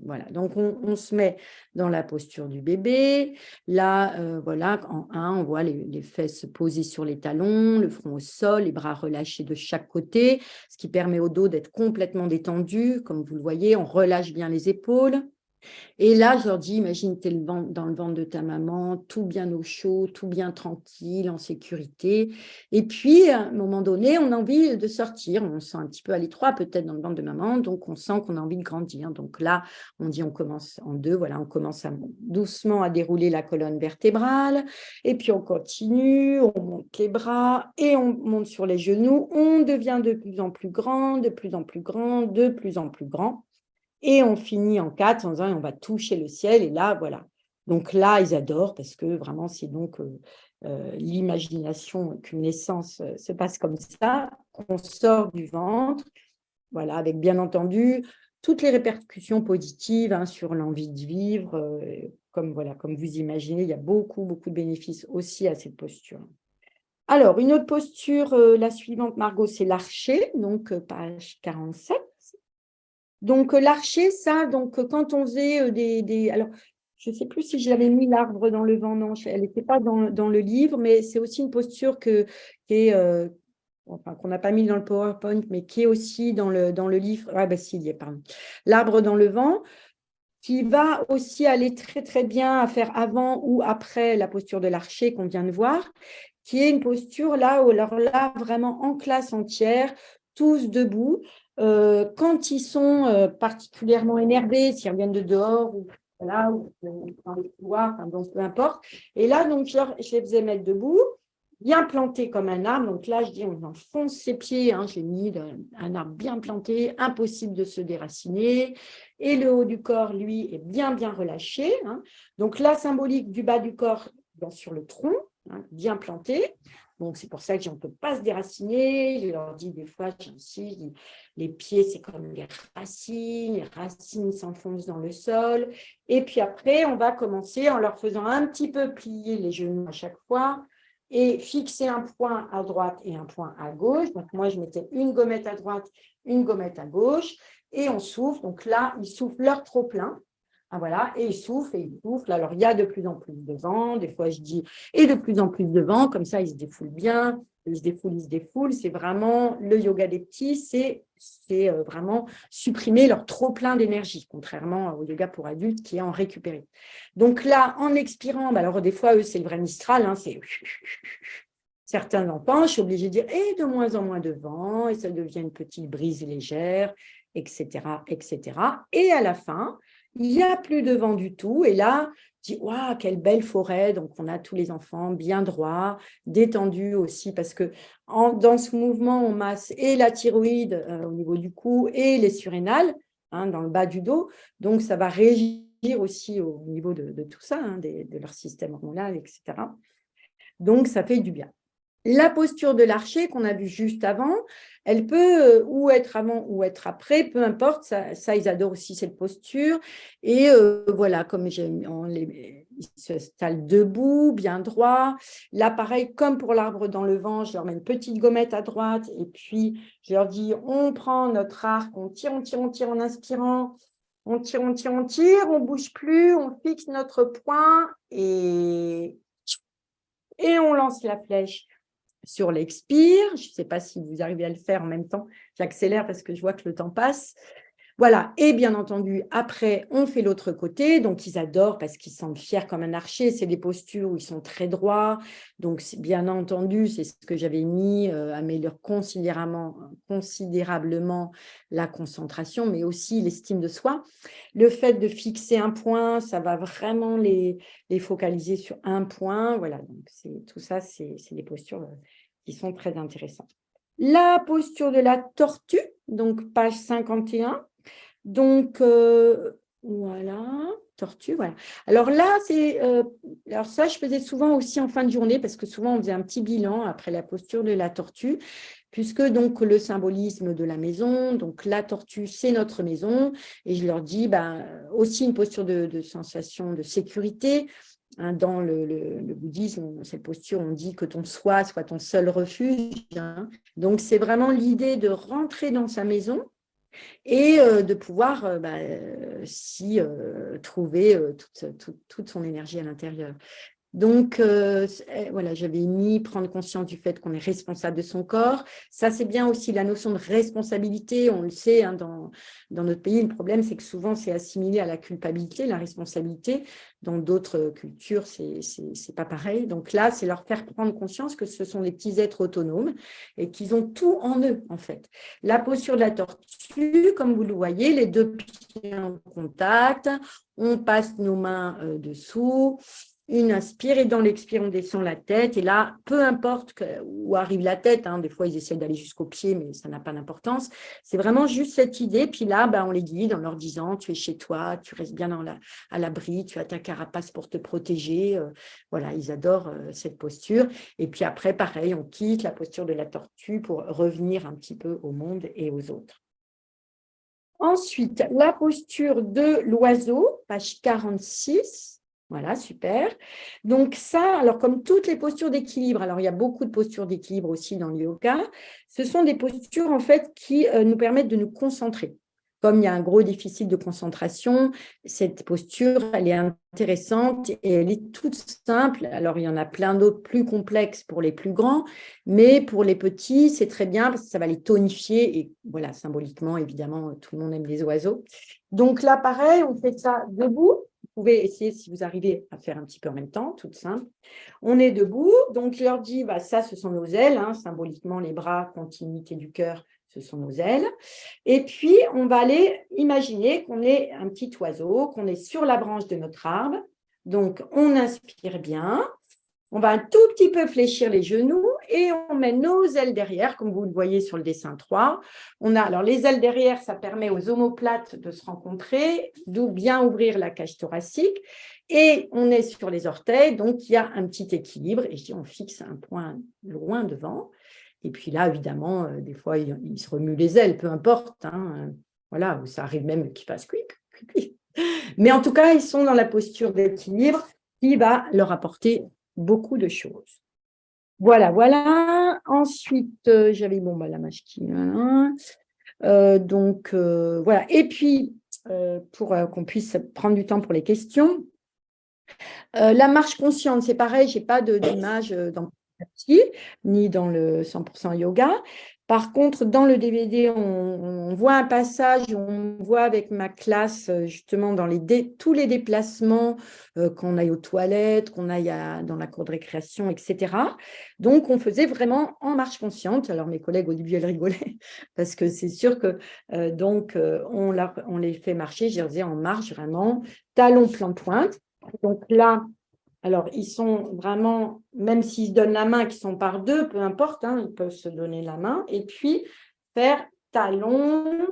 Voilà. Donc, on se met dans la posture du bébé. Là, voilà, en 1, on voit les fesses posées sur les talons, le front au sol, les bras relâchés de chaque côté, ce qui permet au dos d'être complètement détendu. Comme vous le voyez, on relâche bien les épaules. Et là, je leur dis, imagine, tu es dans le ventre de ta maman, tout bien au chaud, tout bien tranquille, en sécurité. Et puis, à un moment donné, on a envie de sortir. On se sent un petit peu à l'étroit, peut-être dans le ventre de maman. Donc, on sent qu'on a envie de grandir. Donc là, on dit, on commence en 2. Voilà, on commence doucement à dérouler la colonne vertébrale. Et puis, on continue, on monte les bras et on monte sur les genoux. On devient de plus en plus grand, de plus en plus grand, de plus en plus grand. Et on finit en 4 en disant on va toucher le ciel. Et là, voilà. Donc là, ils adorent parce que vraiment, c'est donc l'imagination qu'une naissance se passe comme ça. On sort du ventre, voilà, avec bien entendu toutes les répercussions positives sur l'envie de vivre. Comme vous imaginez, il y a beaucoup, beaucoup de bénéfices aussi à cette posture. Alors, une autre posture, la suivante, Margot, c'est l'archer, donc page 47. Donc, l'archer, ça, donc, quand on faisait alors, je ne sais plus si je l'avais mis l'arbre dans le vent, non, elle n'était pas dans le livre, mais c'est aussi une posture qui est, qu'on n'a pas mis dans le PowerPoint, mais qui est aussi dans le livre. Ah, si, il y est, pardon. L'arbre dans le vent, qui va aussi aller très, très bien à faire avant ou après la posture de l'archer qu'on vient de voir, qui est une posture là, alors là, vraiment en classe entière, tous debout. Quand ils sont particulièrement énervés, s'ils reviennent de dehors ou, voilà, ou dans les couloirs, donc peu importe. Et là, donc, je les faisais mettre debout, bien planté comme un arbre. Donc là, je dis, on enfonce ses pieds. J'ai mis un arbre bien planté, impossible de se déraciner. Et le haut du corps, lui, est bien, bien relâché. Donc la symbolique du bas du corps sur le tronc, bien planté. Donc, c'est pour ça que on ne peut pas se déraciner. Je leur dis des fois, j'insiste, les pieds, c'est comme les racines s'enfoncent dans le sol. Et puis après, on va commencer en leur faisant un petit peu plier les genoux à chaque fois et fixer un point à droite et un point à gauche. Donc, moi, je mettais une gommette à droite, une gommette à gauche et on souffle. Donc là, ils soufflent leur trop-plein. Voilà, et ils soufflent et ils soufflent. Alors, il y a de plus en plus de vent. Des fois, je dis, et de plus en plus de vent. Comme ça, ils se défoulent bien. Ils se défoulent. C'est vraiment le yoga des petits. C'est vraiment supprimer leur trop-plein d'énergie, contrairement au yoga pour adultes qui est en récupéré. Donc là, en expirant, alors des fois, eux, c'est le vrai Mistral. C'est certains enfants, je suis obligée de dire, et de moins en moins de vent, et ça devient une petite brise légère, etc., etc. Et à la fin, il n'y a plus de vent du tout. Et là, je dis, waouh, quelle belle forêt. Donc, on a tous les enfants bien droits, détendus aussi, parce que dans ce mouvement, on masse et la thyroïde au niveau du cou et les surrénales dans le bas du dos. Donc, ça va régir aussi au niveau de tout ça, de leur système hormonal, etc. Donc, ça fait du bien. La posture de l'archer qu'on a vue juste avant, elle peut ou être avant ou être après, peu importe, ça ils adorent aussi cette posture. Et voilà, comme ils s'installent debout, bien droit. Là, pareil, comme pour l'arbre dans le vent, je leur mets une petite gommette à droite et puis je leur dis, on prend notre arc, on tire en inspirant, on tire, on bouge plus, on fixe notre point et on lance la flèche. Sur l'expire, je ne sais pas si vous arrivez à le faire en même temps, j'accélère parce que je vois que le temps passe. Voilà, et bien entendu, après, on fait l'autre côté. Donc, ils adorent parce qu'ils se sentent fiers comme un archer. C'est des postures où ils sont très droits. Donc, bien entendu, c'est ce que j'avais mis, améliore considérablement la concentration, mais aussi l'estime de soi. Le fait de fixer un point, ça va vraiment les focaliser sur un point. Voilà, donc tout ça, c'est des postures qui sont très intéressantes. La posture de la tortue, donc page 51. Donc, voilà, tortue, voilà. Alors là, alors ça, je faisais souvent aussi en fin de journée, parce que souvent, on faisait un petit bilan après la posture de la tortue, puisque donc le symbolisme de la maison, donc la tortue, c'est notre maison, et je leur dis aussi une posture de sensation de sécurité. Hein, dans le bouddhisme, cette posture, on dit que ton soi soit ton seul refuge. Hein. Donc, c'est vraiment l'idée de rentrer dans sa maison, et de pouvoir trouver toute son énergie à l'intérieur. Donc, voilà, j'avais mis prendre conscience du fait qu'on est responsable de son corps. Ça, c'est bien aussi la notion de responsabilité. On le sait, hein, dans notre pays, le problème, c'est que souvent, c'est assimilé à la culpabilité, la responsabilité. Dans d'autres cultures, c'est pas pareil. Donc là, c'est leur faire prendre conscience que ce sont des petits êtres autonomes et qu'ils ont tout en eux, en fait. La posture de la tortue, comme vous le voyez, les deux pieds en contact, on passe nos mains dessous. Une inspire et dans l'expire, on descend la tête. Et là, peu importe où arrive la tête, hein, des fois, ils essaient d'aller jusqu'au pied, mais ça n'a pas d'importance. C'est vraiment juste cette idée. Puis là, on les guide en leur disant, tu es chez toi, tu restes bien à l'abri, tu as ta carapace pour te protéger. Voilà, ils adorent cette posture. Et puis après, pareil, on quitte la posture de la tortue pour revenir un petit peu au monde et aux autres. Ensuite, la posture de l'oiseau, page 46. Voilà, super. Donc ça, alors comme toutes les postures d'équilibre, alors il y a beaucoup de postures d'équilibre aussi dans le yoga, ce sont des postures en fait qui nous permettent de nous concentrer. Comme il y a un gros déficit de concentration, cette posture, elle est intéressante et elle est toute simple. Alors, il y en a plein d'autres plus complexes pour les plus grands, mais pour les petits, c'est très bien parce que ça va les tonifier. Et voilà, symboliquement, évidemment, tout le monde aime les oiseaux. Donc là, pareil, on fait ça debout. Vous pouvez essayer, si vous arrivez à faire un petit peu en même temps, tout simple. On est debout, donc je leur dis, ça, ce sont nos ailes, hein, symboliquement, les bras, continuité du cœur, ce sont nos ailes. Et puis, on va aller imaginer qu'on est un petit oiseau, qu'on est sur la branche de notre arbre. Donc, on inspire bien. On va un tout petit peu fléchir les genoux et on met nos ailes derrière, comme vous le voyez sur le dessin 3. Alors, les ailes derrière, ça permet aux omoplates de se rencontrer, d'où bien ouvrir la cage thoracique. Et on est sur les orteils, donc il y a un petit équilibre. Et je dis, on fixe un point loin devant. Et puis là, évidemment, des fois, il se remue les ailes, peu importe. Hein, voilà, ça arrive même qu'ils fassent cuic, cuic, cuic. Mais en tout cas, ils sont dans la posture d'équilibre qui va leur apporter beaucoup de choses. Voilà. Ensuite, j'avais la mâche qui... voilà. Et puis, pour qu'on puisse prendre du temps pour les questions, la marche consciente, c'est pareil, je n'ai pas d'image dans ni dans le 100% yoga. Par contre, dans le DVD, on voit un passage, on voit avec ma classe, justement, dans tous les déplacements, qu'on aille aux toilettes, qu'on aille dans la cour de récréation, etc. Donc, on faisait vraiment en marche consciente. Alors, mes collègues, au début, elles rigolaient, parce que c'est sûr que, on les fait marcher, je disais en marche, vraiment, talon, plan, pointe. Donc là, alors, ils sont vraiment, même s'ils se donnent la main, qu'ils sont par deux, peu importe, hein, ils peuvent se donner la main. Et puis, faire talon,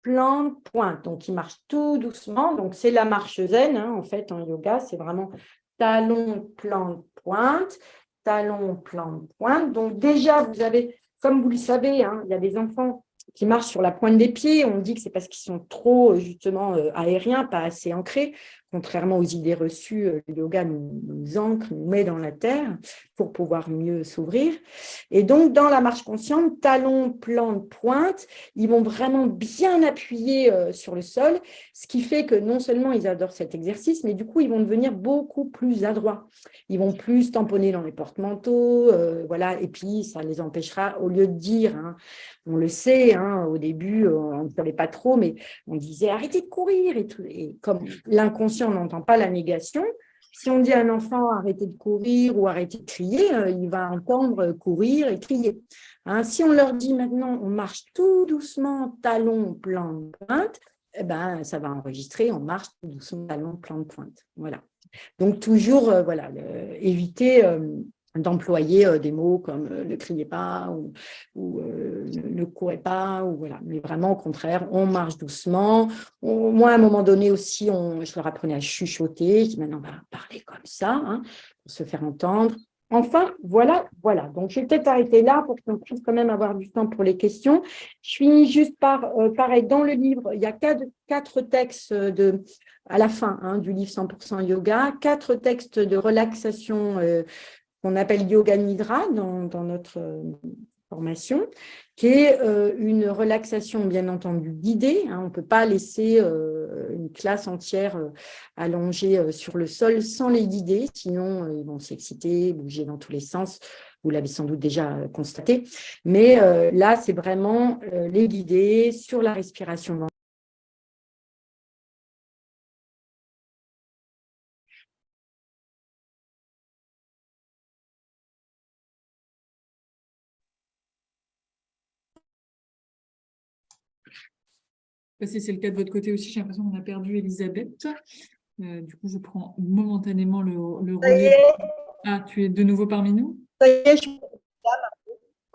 plante, pointe. Donc, ils marchent tout doucement. Donc, c'est la marche zen, hein, en fait, en yoga. C'est vraiment talon, plante, pointe, talon, plante, pointe. Donc, déjà, vous avez, comme vous le savez, hein, il y a des enfants qui marchent sur la pointe des pieds. On dit que c'est parce qu'ils sont trop, justement, aériens, pas assez ancrés. Contrairement aux idées reçues, le yoga nous ancre, nous met dans la terre pour pouvoir mieux s'ouvrir. Et donc, dans la marche consciente, talons, plantes, pointe, ils vont vraiment bien appuyer sur le sol, ce qui fait que non seulement ils adorent cet exercice, mais du coup, ils vont devenir beaucoup plus adroits. Ils vont plus tamponner dans les porte-manteaux, voilà, et puis ça les empêchera, au lieu de dire, hein, on le sait, hein, au début, on ne savait pas trop, mais on disait arrêtez de courir et tout. Et comme l'inconscient n'entend pas la négation, si on dit à un enfant arrêtez de courir ou arrêtez de crier, il va entendre courir et crier. Hein, si on leur dit maintenant on marche tout doucement, talons, plante, pointe, eh ben, ça va enregistrer, on marche tout doucement, talons, plante, pointe. Voilà. Donc toujours voilà, éviter d'employer des mots comme ne criez pas ou ne courez pas, ou voilà. Mais vraiment au contraire, on marche doucement. Moi, à un moment donné aussi, je leur apprenais à chuchoter, maintenant on va parler comme ça, hein, pour se faire entendre. Enfin, voilà. Donc, je vais peut-être arrêter là pour qu'on puisse quand même avoir du temps pour les questions. Je finis juste par, pareil, dans le livre, il y a quatre textes à la fin, hein, du livre 100% yoga, 4 textes de relaxation qu'on appelle Yoga Nidra dans notre formation, qui est une relaxation bien entendu guidée. Hein, on ne peut pas laisser une classe entière allongée sur le sol sans les guider, sinon ils vont s'exciter, bouger dans tous les sens. Vous l'avez sans doute déjà constaté. Mais là, c'est vraiment les guider sur la respiration. Si c'est le cas de votre côté aussi, j'ai l'impression qu'on a perdu Elisabeth. Du coup, je prends momentanément le Ça y relais. est, Ah, tu es de nouveau parmi nous? ça y est, je suis là.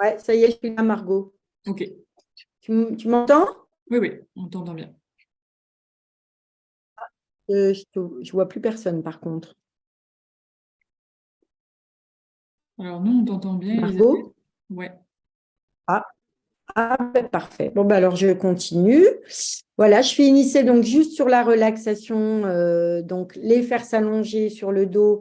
Ouais, ça y est, je suis là, Margot. Ok. Tu m'entends? Oui, on t'entend bien. Je ne vois plus personne, par contre. Alors, nous, on t'entend bien, Elisabeth. Margot? Ouais. Ben, parfait. Bon, ben, alors, je continue. Voilà, je finissais donc juste sur la relaxation. Donc, les faire s'allonger sur le dos,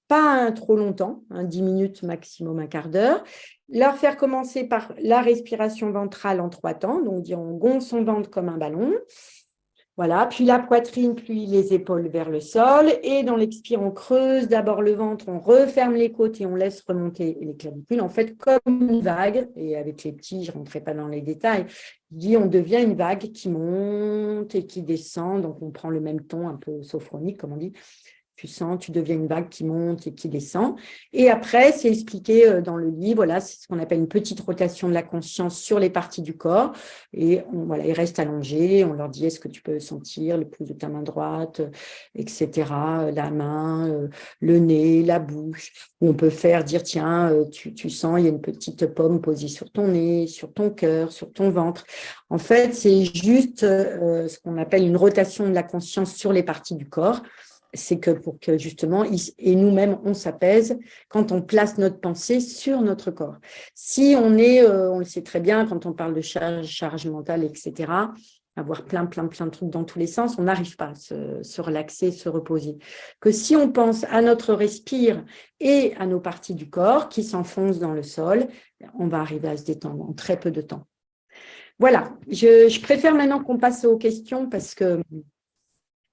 pas trop longtemps, 10 minutes maximum, un quart d'heure. Leur faire commencer par la respiration ventrale en 3 temps. Donc, dire on gonfle son ventre comme un ballon. Voilà, puis la poitrine, puis les épaules vers le sol. Et dans l'expire, on creuse d'abord le ventre, on referme les côtes et on laisse remonter les clavicules. En fait, comme une vague, et avec les petits, je ne rentrerai pas dans les détails, je dis on devient une vague qui monte et qui descend. Donc, on prend le même ton un peu sophronique, comme on dit. Tu sens, tu deviens une vague qui monte et qui descend. Et après, c'est expliqué dans le livre, voilà, c'est ce qu'on appelle une petite rotation de la conscience sur les parties du corps. Et voilà, ils restent allongés, on leur dit, est-ce que tu peux sentir le pouce de ta main droite, etc., la main, le nez, la bouche. Ou on peut dire, tiens, tu sens, il y a une petite pomme posée sur ton nez, sur ton cœur, sur ton ventre. En fait, c'est juste ce qu'on appelle une rotation de la conscience sur les parties du corps. C'est que pour que justement, et nous-mêmes, on s'apaise quand on place notre pensée sur notre corps. Si on le sait très bien, quand on parle de charge mentale, etc., avoir plein de trucs dans tous les sens, on n'arrive pas à se relaxer, se reposer. Que si on pense à notre respire et à nos parties du corps qui s'enfoncent dans le sol, on va arriver à se détendre en très peu de temps. Voilà, je préfère maintenant qu'on passe aux questions parce que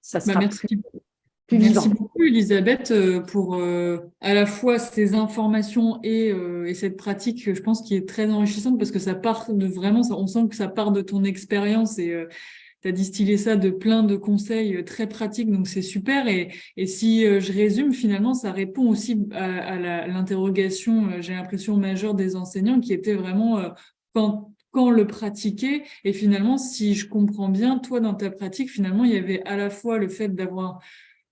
ça sera Merci. plus Merci vivant. beaucoup, Elisabeth, pour à la fois ces informations et cette pratique, je pense, qui est très enrichissante parce que ça part de vraiment, on sent que ça part de ton expérience et tu as distillé ça de plein de conseils très pratiques, donc c'est super. Et si je résume, finalement, ça répond aussi à l'interrogation, j'ai l'impression, majeure des enseignants qui était vraiment quand le pratiquer. Et finalement, si je comprends bien, toi, dans ta pratique, finalement, il y avait à la fois le fait d'avoir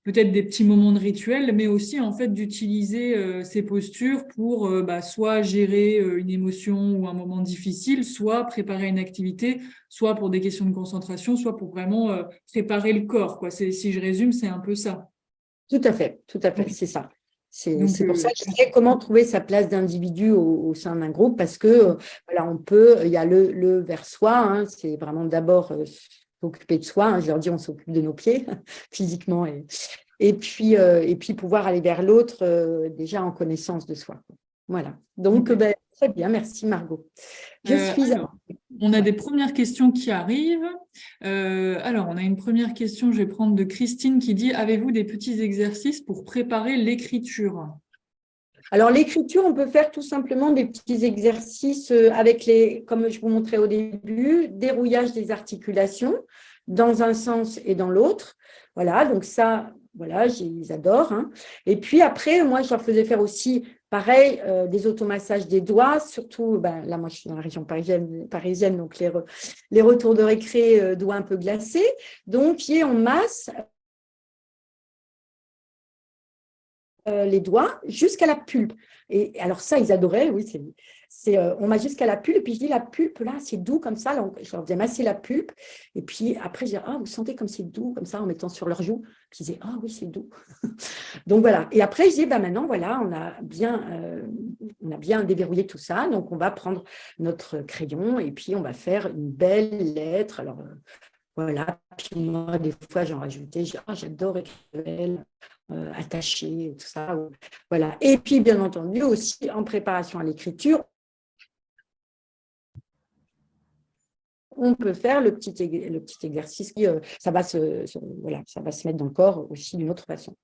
peut-être des petits moments de rituel, mais aussi en fait d'utiliser ces postures pour soit gérer une émotion ou un moment difficile, soit préparer une activité, soit pour des questions de concentration, soit pour vraiment préparer le corps, quoi. Si je résume, c'est un peu ça. Tout à fait, c'est ça. Donc, C'est pour ça que je disais comment trouver sa place d'individu au sein d'un groupe, parce que voilà, il y a le vers soi, hein, c'est vraiment d'abord s'occuper de soi, hein. Je leur dis, on s'occupe de nos pieds, physiquement, et puis pouvoir aller vers l'autre déjà en connaissance de soi. Voilà. Donc, très bien, merci Margot. Je suis Alors, on a des premières questions qui arrivent. Alors, on a une première question, je vais prendre de Christine qui dit: avez-vous des petits exercices pour préparer l'écriture? Alors, l'écriture, on peut faire tout simplement des petits exercices avec comme je vous montrais au début, dérouillage des articulations dans un sens et dans l'autre. Voilà, donc ça, voilà, ils adorent, hein. Et puis après, moi, je leur faisais faire aussi, pareil, des automassages des doigts, surtout, là, moi, je suis dans la région parisienne donc les retours de récré, doigts un peu glacés. Donc, on masse les doigts jusqu'à la pulpe. Et alors ça, ils adoraient, oui, on masse jusqu'à la pulpe, et puis je dis, la pulpe, là, c'est doux comme ça, donc je leur faisais masser la pulpe, et puis après, je dis, ah, vous sentez comme c'est doux, comme ça, en mettant sur leurs joues, puis ils disaient, ah oui, c'est doux. Donc voilà, et après, je dis, maintenant, voilà, on a bien déverrouillé tout ça, donc on va prendre notre crayon, et puis on va faire une belle lettre, alors voilà, puis moi, des fois, j'en rajoutais, j'adore écrire attaché, tout ça. Voilà. Et puis, bien entendu, aussi en préparation à l'écriture, on peut faire le petit exercice qui, ça va ça va se mettre dans le corps aussi d'une autre façon.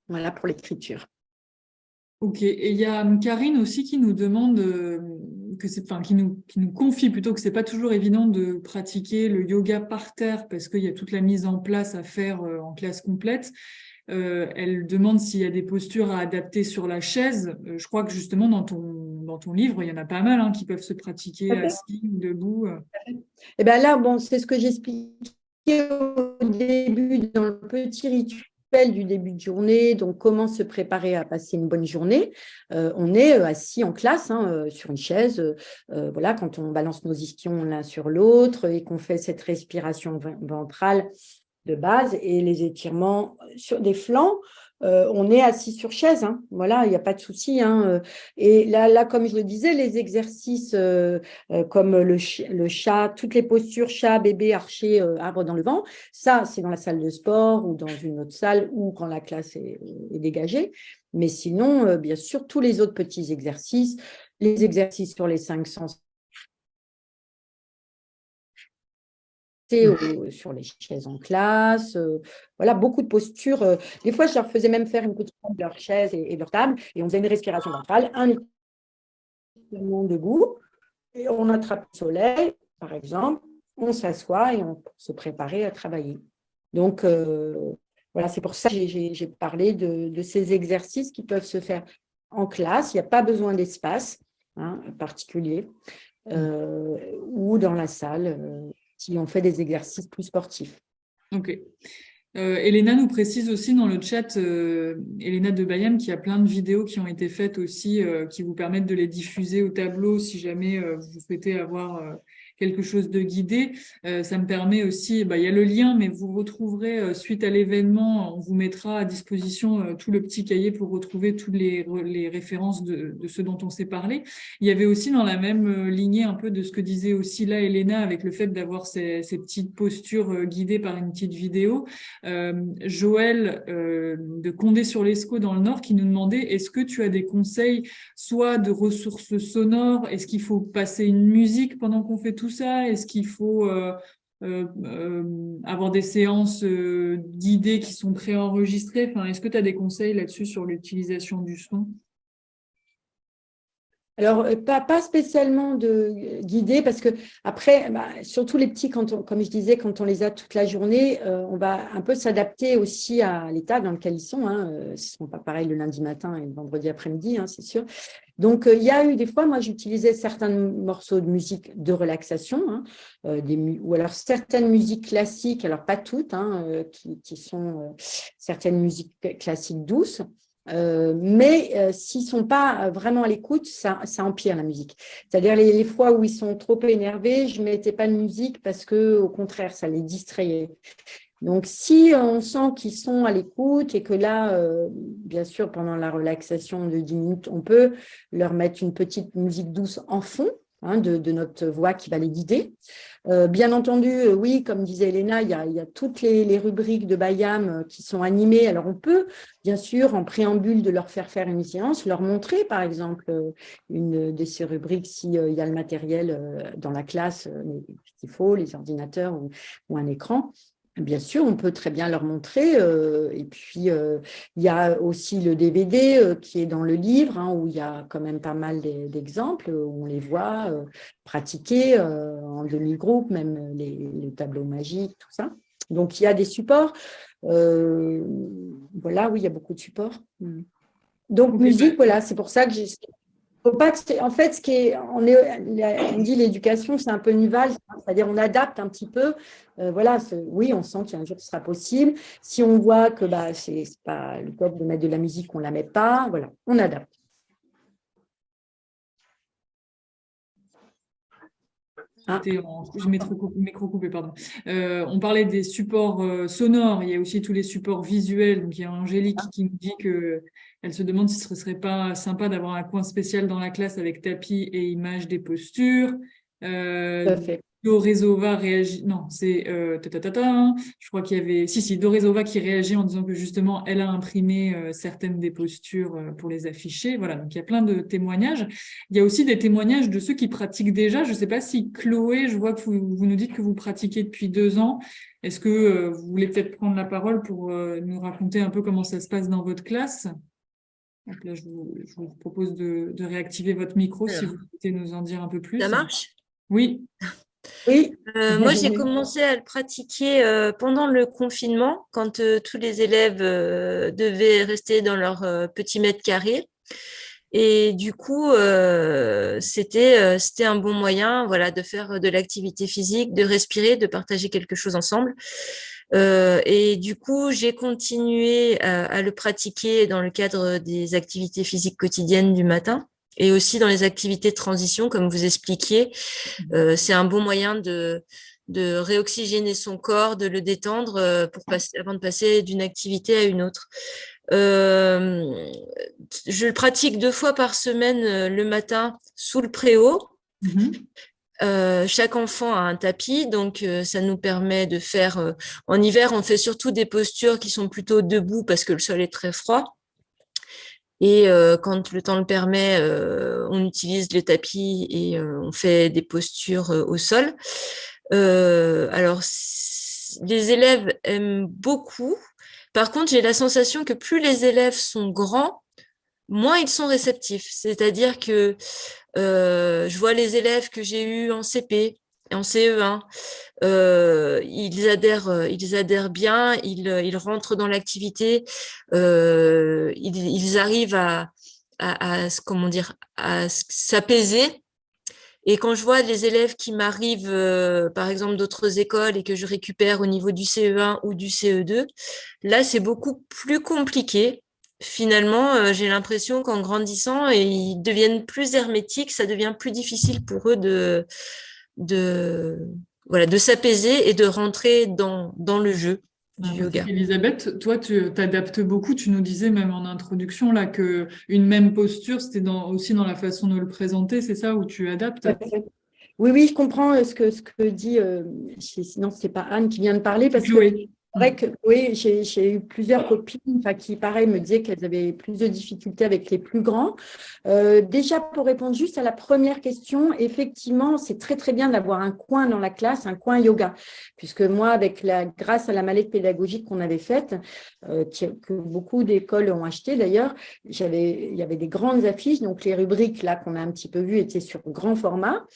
Voilà pour l'écriture. Ok, et il y a Karine aussi qui nous demande qui nous confie plutôt que c'est pas toujours évident de pratiquer le yoga par terre parce qu'il y a toute la mise en place à faire en classe complète. Elle demande s'il y a des postures à adapter sur la chaise. Je crois que justement dans ton livre, il y en a pas mal qui peuvent se pratiquer assis ou debout. Et bien là, bon, c'est ce que j'expliquais au début dans le petit rituel du début de journée, donc comment se préparer à passer une bonne journée. On est assis en classe sur une chaise, voilà, quand on balance nos ischions l'un sur l'autre et qu'on fait cette respiration ventrale de base et les étirements sur des flancs. On est assis sur chaise, voilà, il n'y a pas de souci. Et là, comme je le disais, les exercices comme le chat, toutes les postures chat, bébé, archer, arbre dans le vent, ça, c'est dans la salle de sport ou dans une autre salle ou quand la classe est dégagée. Mais sinon, bien sûr, tous les autres petits exercices, les exercices sur les 5 sens, sur les chaises en classe, voilà, beaucoup de postures. Des fois, je leur faisais même faire une petite de leur chaise et de leur table, et on faisait une respiration ventrale, un étirement debout, et on attrape le soleil, par exemple, on s'assoit et on se préparait à travailler. Donc, voilà, c'est pour ça que j'ai parlé de ces exercices qui peuvent se faire en classe. Il n'y a pas besoin d'espace particulier ou dans la salle. Si on fait des exercices plus sportifs. Ok. Elena nous précise aussi dans le chat, Elena de Bayam, qu'il y a plein de vidéos qui ont été faites aussi, qui vous permettent de les diffuser au tableau si jamais vous souhaitez avoir quelque chose de guidé. Ça me permet aussi, il y a le lien, mais vous retrouverez suite à l'événement, on vous mettra à disposition tout le petit cahier pour retrouver toutes les références de ce dont on s'est parlé. Il y avait aussi dans la même lignée un peu de ce que disait aussi là Elena avec le fait d'avoir ces petites postures guidées par une petite vidéo. Joël de Condé-sur-Lescaut dans le Nord qui nous demandait est-ce que tu as des conseils soit de ressources sonores, est-ce qu'il faut passer une musique pendant qu'on fait tout ça, est-ce qu'il faut avoir des séances guidées qui sont préenregistrées, est-ce que tu as des conseils là-dessus sur l'utilisation du son? Alors, pas spécialement de guider, parce que après, surtout les petits, comme je disais, quand on les a toute la journée, on va un peu s'adapter aussi à l'état dans lequel ils sont. Ce ne sont pas pareil le lundi matin et le vendredi après-midi, c'est sûr. Donc, il y a eu des fois, moi, j'utilisais certains morceaux de musique de relaxation, ou alors certaines musiques classiques, alors pas toutes, qui sont certaines musiques classiques douces. Mais s'ils ne sont pas vraiment à l'écoute, ça empire la musique. C'est-à-dire les fois où ils sont trop énervés, je ne mettais pas de musique parce qu'au contraire, ça les distrayait. Donc, si on sent qu'ils sont à l'écoute et que là, bien sûr, pendant la relaxation de 10 minutes, on peut leur mettre une petite musique douce en fond. de notre voix qui va les guider. Bien entendu, oui, comme disait Elena, il y a toutes les rubriques de Bayam qui sont animées. Alors, on peut, bien sûr, en préambule de leur faire une séance, leur montrer, par exemple, une de ces rubriques s'il y a le matériel dans la classe qu'il faut, les ordinateurs ou un écran. Bien sûr, on peut très bien leur montrer. Et puis, il y a aussi le DVD qui est dans le livre, où il y a quand même pas mal d'exemples, où on les voit pratiquer en demi-groupe, même les tableaux magiques, tout ça. Donc, il y a des supports. Voilà, oui, il y a beaucoup de supports. Donc, musique, voilà, c'est pour ça que j'ai… Faut pas en fait, on dit l'éducation, c'est un peu une valse, c'est-à-dire on adapte un petit peu. Voilà, oui, on sent qu'un jour ce sera possible. Si on voit que c'est pas le top de mettre de la musique, on ne la met pas. Voilà, on adapte. Je micro coupé, pardon. On parlait des supports sonores, il y a aussi tous les supports visuels. Donc, il y a Angélique qui nous dit qu'elle se demande si ce ne serait pas sympa d'avoir un coin spécial dans la classe avec tapis et images des postures. Tout à fait. Dorezova réagit. Non, c'est je crois qu'il y avait. Si, Dorezova qui réagit en disant que justement, elle a imprimé certaines des postures pour les afficher. Voilà, donc il y a plein de témoignages. Il y a aussi des témoignages de ceux qui pratiquent déjà. Je ne sais pas si Chloé, je vois que vous nous dites que vous pratiquez depuis 2 ans. Est-ce que vous voulez peut-être prendre la parole pour nous raconter un peu comment ça se passe dans votre classe? Donc là, je vous propose de réactiver votre micro si vous souhaitez nous en dire un peu plus. Ça marche? Oui. Oui. Moi, j'ai commencé à le pratiquer pendant le confinement, quand tous les élèves devaient rester dans leur petit mètre carré. Et du coup, c'était un bon moyen, voilà, de faire de l'activité physique, de respirer, de partager quelque chose ensemble. Et du coup, j'ai continué à le pratiquer dans le cadre des activités physiques quotidiennes du matin et aussi dans les activités de transition, comme vous expliquiez. C'est un bon moyen de réoxygéner son corps, de le détendre avant de passer d'une activité à une autre. Je le pratique 2 fois par semaine le matin sous le préau. Chaque enfant a un tapis, donc ça nous permet de faire… en hiver, on fait surtout des postures qui sont plutôt debout parce que le sol est très froid. Et quand le temps le permet, on utilise le tapis et on fait des postures au sol. Alors, les élèves aiment beaucoup. Par contre, j'ai la sensation que plus les élèves sont grands, moins ils sont réceptifs. C'est-à-dire que je vois les élèves que j'ai eus en CP, en CE1, ils adhèrent bien, ils rentrent dans l'activité, ils arrivent comment dire, à s'apaiser. Et quand je vois les élèves qui m'arrivent, par exemple, d'autres écoles et que je récupère au niveau du CE1 ou du CE2, là, c'est beaucoup plus compliqué. Finalement, j'ai l'impression qu'en grandissant, ils deviennent plus hermétiques, ça devient plus difficile pour eux de s'apaiser et de rentrer dans le jeu du yoga. Elisabeth, toi, tu t'adaptes beaucoup. Tu nous disais même en introduction là que une même posture, c'était aussi dans la façon de le présenter, c'est ça, où tu adaptes? Oui, je comprends ce que dit. Sinon, c'est pas Anne qui vient de parler parce que c'est vrai que oui, j'ai eu plusieurs copines qui, pareil, me disaient qu'elles avaient plus de difficultés avec les plus grands. Déjà, pour répondre juste à la première question, effectivement, c'est très, très bien d'avoir un coin dans la classe, un coin yoga. Puisque moi, grâce à la mallette pédagogique qu'on avait faite, que beaucoup d'écoles ont acheté d'ailleurs, il y avait des grandes affiches. Donc, les rubriques là qu'on a un petit peu vues étaient sur grand format.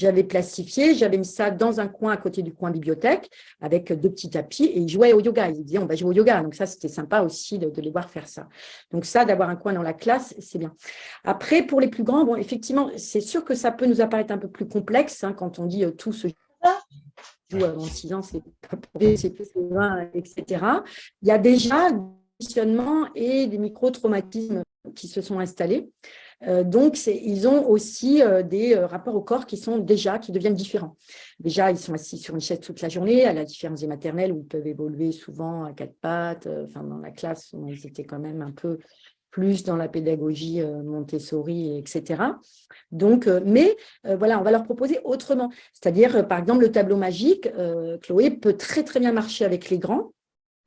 J'avais plastifié, j'avais mis ça dans un coin à côté du coin bibliothèque avec 2 petits tapis et ils jouaient au yoga. Ils disaient on va jouer au yoga. Donc ça, c'était sympa aussi de les voir faire ça. Donc ça, d'avoir un coin dans la classe, c'est bien. Après, pour les plus grands, bon, effectivement, c'est sûr que ça peut nous apparaître un peu plus complexe quand on dit tout se joue avant 6 ans, c'est CP20, etc. Il y a déjà des conditionnements et des micro-traumatismes qui se sont installés. Donc, ils ont aussi des rapports au corps qui deviennent différents. Déjà, ils sont assis sur une chaise toute la journée, à la différence des maternelles où ils peuvent évoluer souvent à 4 pattes. Dans la classe, ils étaient quand même un peu plus dans la pédagogie Montessori, etc. Donc, voilà, on va leur proposer autrement. C'est-à-dire, par exemple, le tableau magique, Chloé peut très, très bien marcher avec les grands,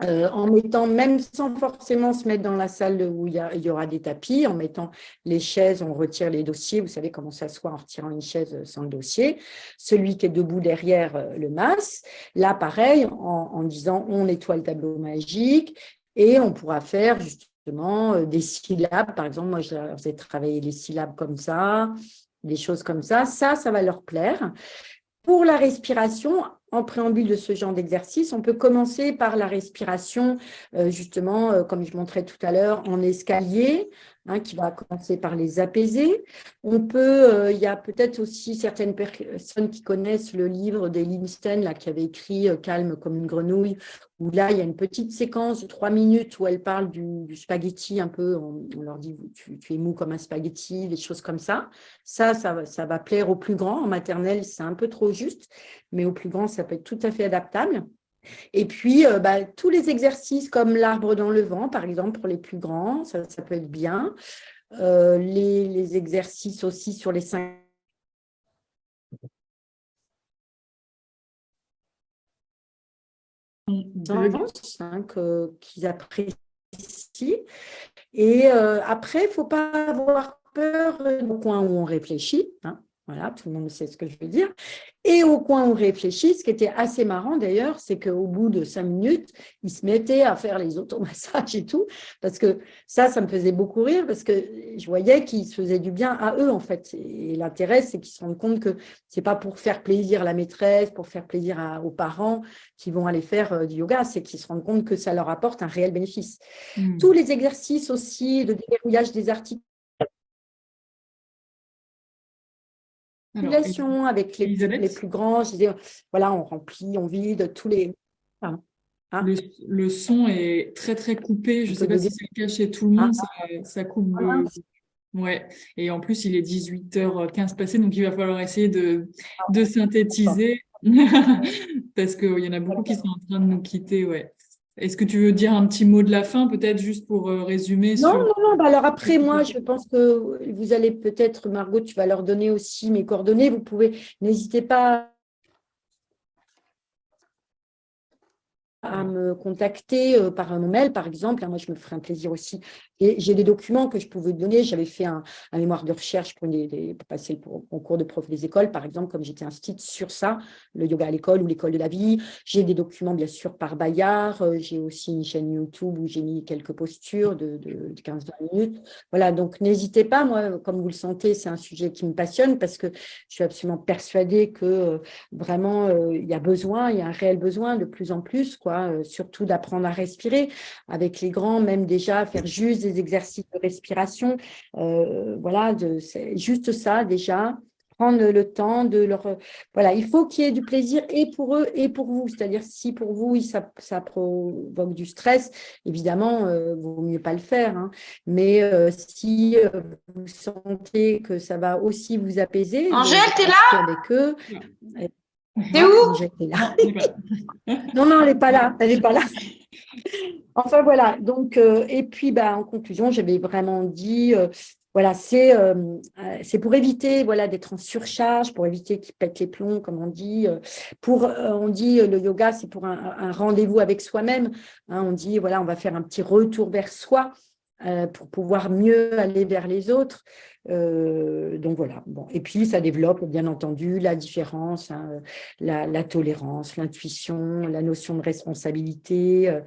en mettant, même sans forcément se mettre dans la salle où il y aura des tapis, en mettant les chaises, on retire les dossiers, vous savez comment s'asseoir en retirant une chaise sans le dossier, celui qui est debout derrière le mas, là pareil, en disant on nettoie le tableau magique et on pourra faire justement des syllabes, par exemple, moi je leur faisais travailler les syllabes comme ça, des choses comme ça va leur plaire. Pour la respiration, en préambule de ce genre d'exercice, on peut commencer par la respiration, justement, comme je montrais tout à l'heure, en escalier, qui va commencer par les apaiser. On peut, il y a peut-être aussi certaines personnes qui connaissent le livre d'Eileen Sten, là, qui avait écrit « Calme comme une grenouille », où là, il y a une petite séquence de 3 minutes où elle parle du spaghetti un peu, on leur dit « tu es mou comme un spaghetti », des choses comme ça. Ça va plaire aux plus grands. En maternelle, c'est un peu trop juste, mais aux plus grands, ça peut être tout à fait adaptable. Et puis, tous les exercices comme l'arbre dans le vent, par exemple, pour les plus grands, ça peut être bien. Les exercices aussi sur les 5 qu'ils apprécient. Et après, il ne faut pas avoir peur au coin où on réfléchit. Voilà, tout le monde sait ce que je veux dire. Et au coin où on réfléchit, ce qui était assez marrant d'ailleurs, c'est qu'au bout de 5 minutes, ils se mettaient à faire les automassages et tout, parce que ça me faisait beaucoup rire, parce que je voyais qu'ils se faisaient du bien à eux, en fait. Et l'intérêt, c'est qu'ils se rendent compte que ce n'est pas pour faire plaisir à la maîtresse, pour faire plaisir aux parents qui vont aller faire du yoga, c'est qu'ils se rendent compte que ça leur apporte un réel bénéfice. Tous les exercices aussi de déverrouillage des articulations, avec les plus grands, je disais, voilà, on remplit, on vide tous les… Le son est très, très coupé. Je ne sais pas si c'est le cas chez tout le monde, ça coupe. Ouais. Et en plus, il est 18h15 passé, donc il va falloir essayer de synthétiser parce qu'il y en a beaucoup qui sont en train de nous quitter. Ouais. Est-ce que tu veux dire un petit mot de la fin, peut-être juste pour résumer Non. Alors après, moi, je pense que vous allez peut-être, Margot, tu vas leur donner aussi mes coordonnées. Vous pouvez, n'hésitez pas à me contacter par un mail, par exemple. Moi, je me ferai un plaisir aussi. Et j'ai des documents que je pouvais donner. J'avais fait un mémoire de recherche pour passer le concours de prof des écoles, par exemple, comme j'étais instite sur ça, le yoga à l'école ou l'école de la vie. J'ai des documents, bien sûr, par Bayard. J'ai aussi une chaîne YouTube où j'ai mis quelques postures de 15-20 minutes. Voilà, donc n'hésitez pas. Moi, comme vous le sentez, c'est un sujet qui me passionne parce que je suis absolument persuadée que vraiment, il y a un réel besoin de plus en plus, surtout d'apprendre à respirer avec les grands, même déjà faire juste des exercices de respiration, voilà, c'est juste ça déjà, prendre le temps de leur… Voilà, il faut qu'il y ait du plaisir et pour eux et pour vous, c'est-à-dire si pour vous ça provoque du stress, évidemment, vaut mieux pas le faire, mais si vous sentez que ça va aussi vous apaiser… Angèle, t'es là avec eux. T'es où? J'étais là. Non, elle n'est pas là. Elle n'est pas là. Enfin, voilà. Donc, et puis, en conclusion, j'avais vraiment dit, voilà, c'est pour éviter, voilà, d'être en surcharge, pour éviter qu'ils pètent les plombs, comme on dit. On dit, le yoga, c'est pour un rendez-vous avec soi-même. On dit, voilà, on va faire un petit retour vers soi pour pouvoir mieux aller vers les autres. Donc voilà. Bon. Et puis ça développe bien entendu la différence, la tolérance, l'intuition, la notion de responsabilité.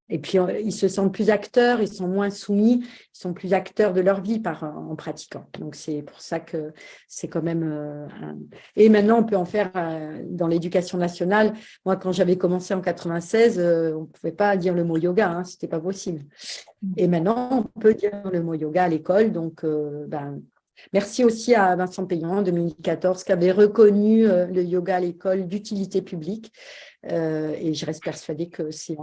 Et puis ils se sentent plus acteurs, ils sont moins soumis, ils sont plus acteurs de leur vie en pratiquant. Donc c'est pour ça que c'est quand même… Et maintenant on peut en faire dans l'éducation nationale. Moi quand j'avais commencé en 96, on ne pouvait pas dire le mot yoga, c'était pas possible. Et maintenant on peut dire le mot yoga à l'école. Donc merci aussi à Vincent Payan en 2014 qui avait reconnu le yoga à l'école d'utilité publique. Et je reste persuadée que c'est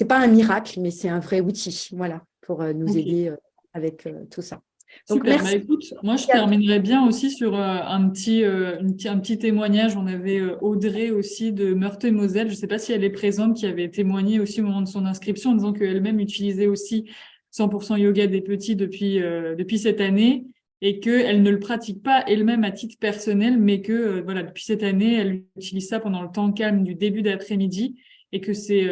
pas un miracle, mais c'est un vrai outil, voilà, pour nous aider avec tout ça. Donc, super, merci. écoute, moi je terminerai bien aussi sur un petit témoignage. On avait Audrey aussi de Meurthe-et-Moselle, je ne sais pas si elle est présente, qui avait témoigné aussi au moment de son inscription en disant qu'elle-même utilisait aussi 100% yoga des petits depuis cette année et qu'elle ne le pratique pas elle-même à titre personnel, mais que voilà, depuis cette année, elle utilise ça pendant le temps calme du début d'après-midi et que ses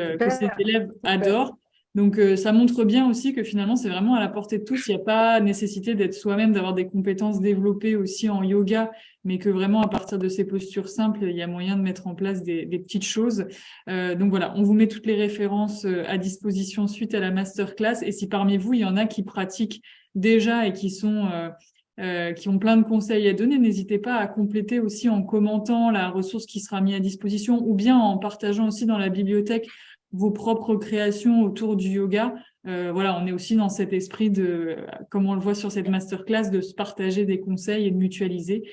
élèves adorent. Donc, ça montre bien aussi que finalement, c'est vraiment à la portée de tous. Il n'y a pas nécessité d'être soi-même, d'avoir des compétences développées aussi en yoga, mais que vraiment, à partir de ces postures simples, il y a moyen de mettre en place des petites choses. Donc voilà, on vous met toutes les références à disposition suite à la masterclass. Et si parmi vous, il y en a qui pratiquent déjà et qui ont plein de conseils à donner, n'hésitez pas à compléter aussi en commentant la ressource qui sera mise à disposition ou bien en partageant aussi dans la bibliothèque vos propres créations autour du yoga. Voilà, on est aussi dans cet esprit de, comme on le voit sur cette masterclass, de se partager des conseils et de mutualiser.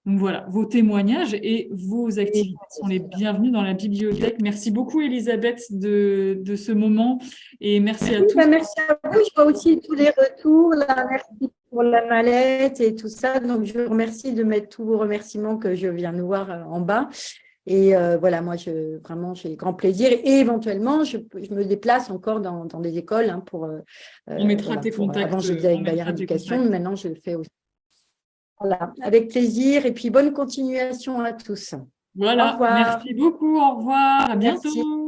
Donc voilà, vos témoignages et vos activités sont les bienvenus dans la bibliothèque. Merci beaucoup, Elisabeth, de ce moment et merci à tous. Merci à vous. Je vois aussi tous les retours. Là, merci pour la mallette et tout ça. Donc, je vous remercie de mettre tous vos remerciements que je viens de voir en bas. Et voilà, moi, vraiment, j'ai grand plaisir. Et éventuellement, je me déplace encore dans des écoles pour… on mettra tes contacts. Avant, je faisais avec Bayard Éducation. Maintenant, je le fais aussi. Voilà, avec plaisir. Et puis, bonne continuation à tous. Voilà, merci beaucoup. Au revoir. À bientôt. Merci.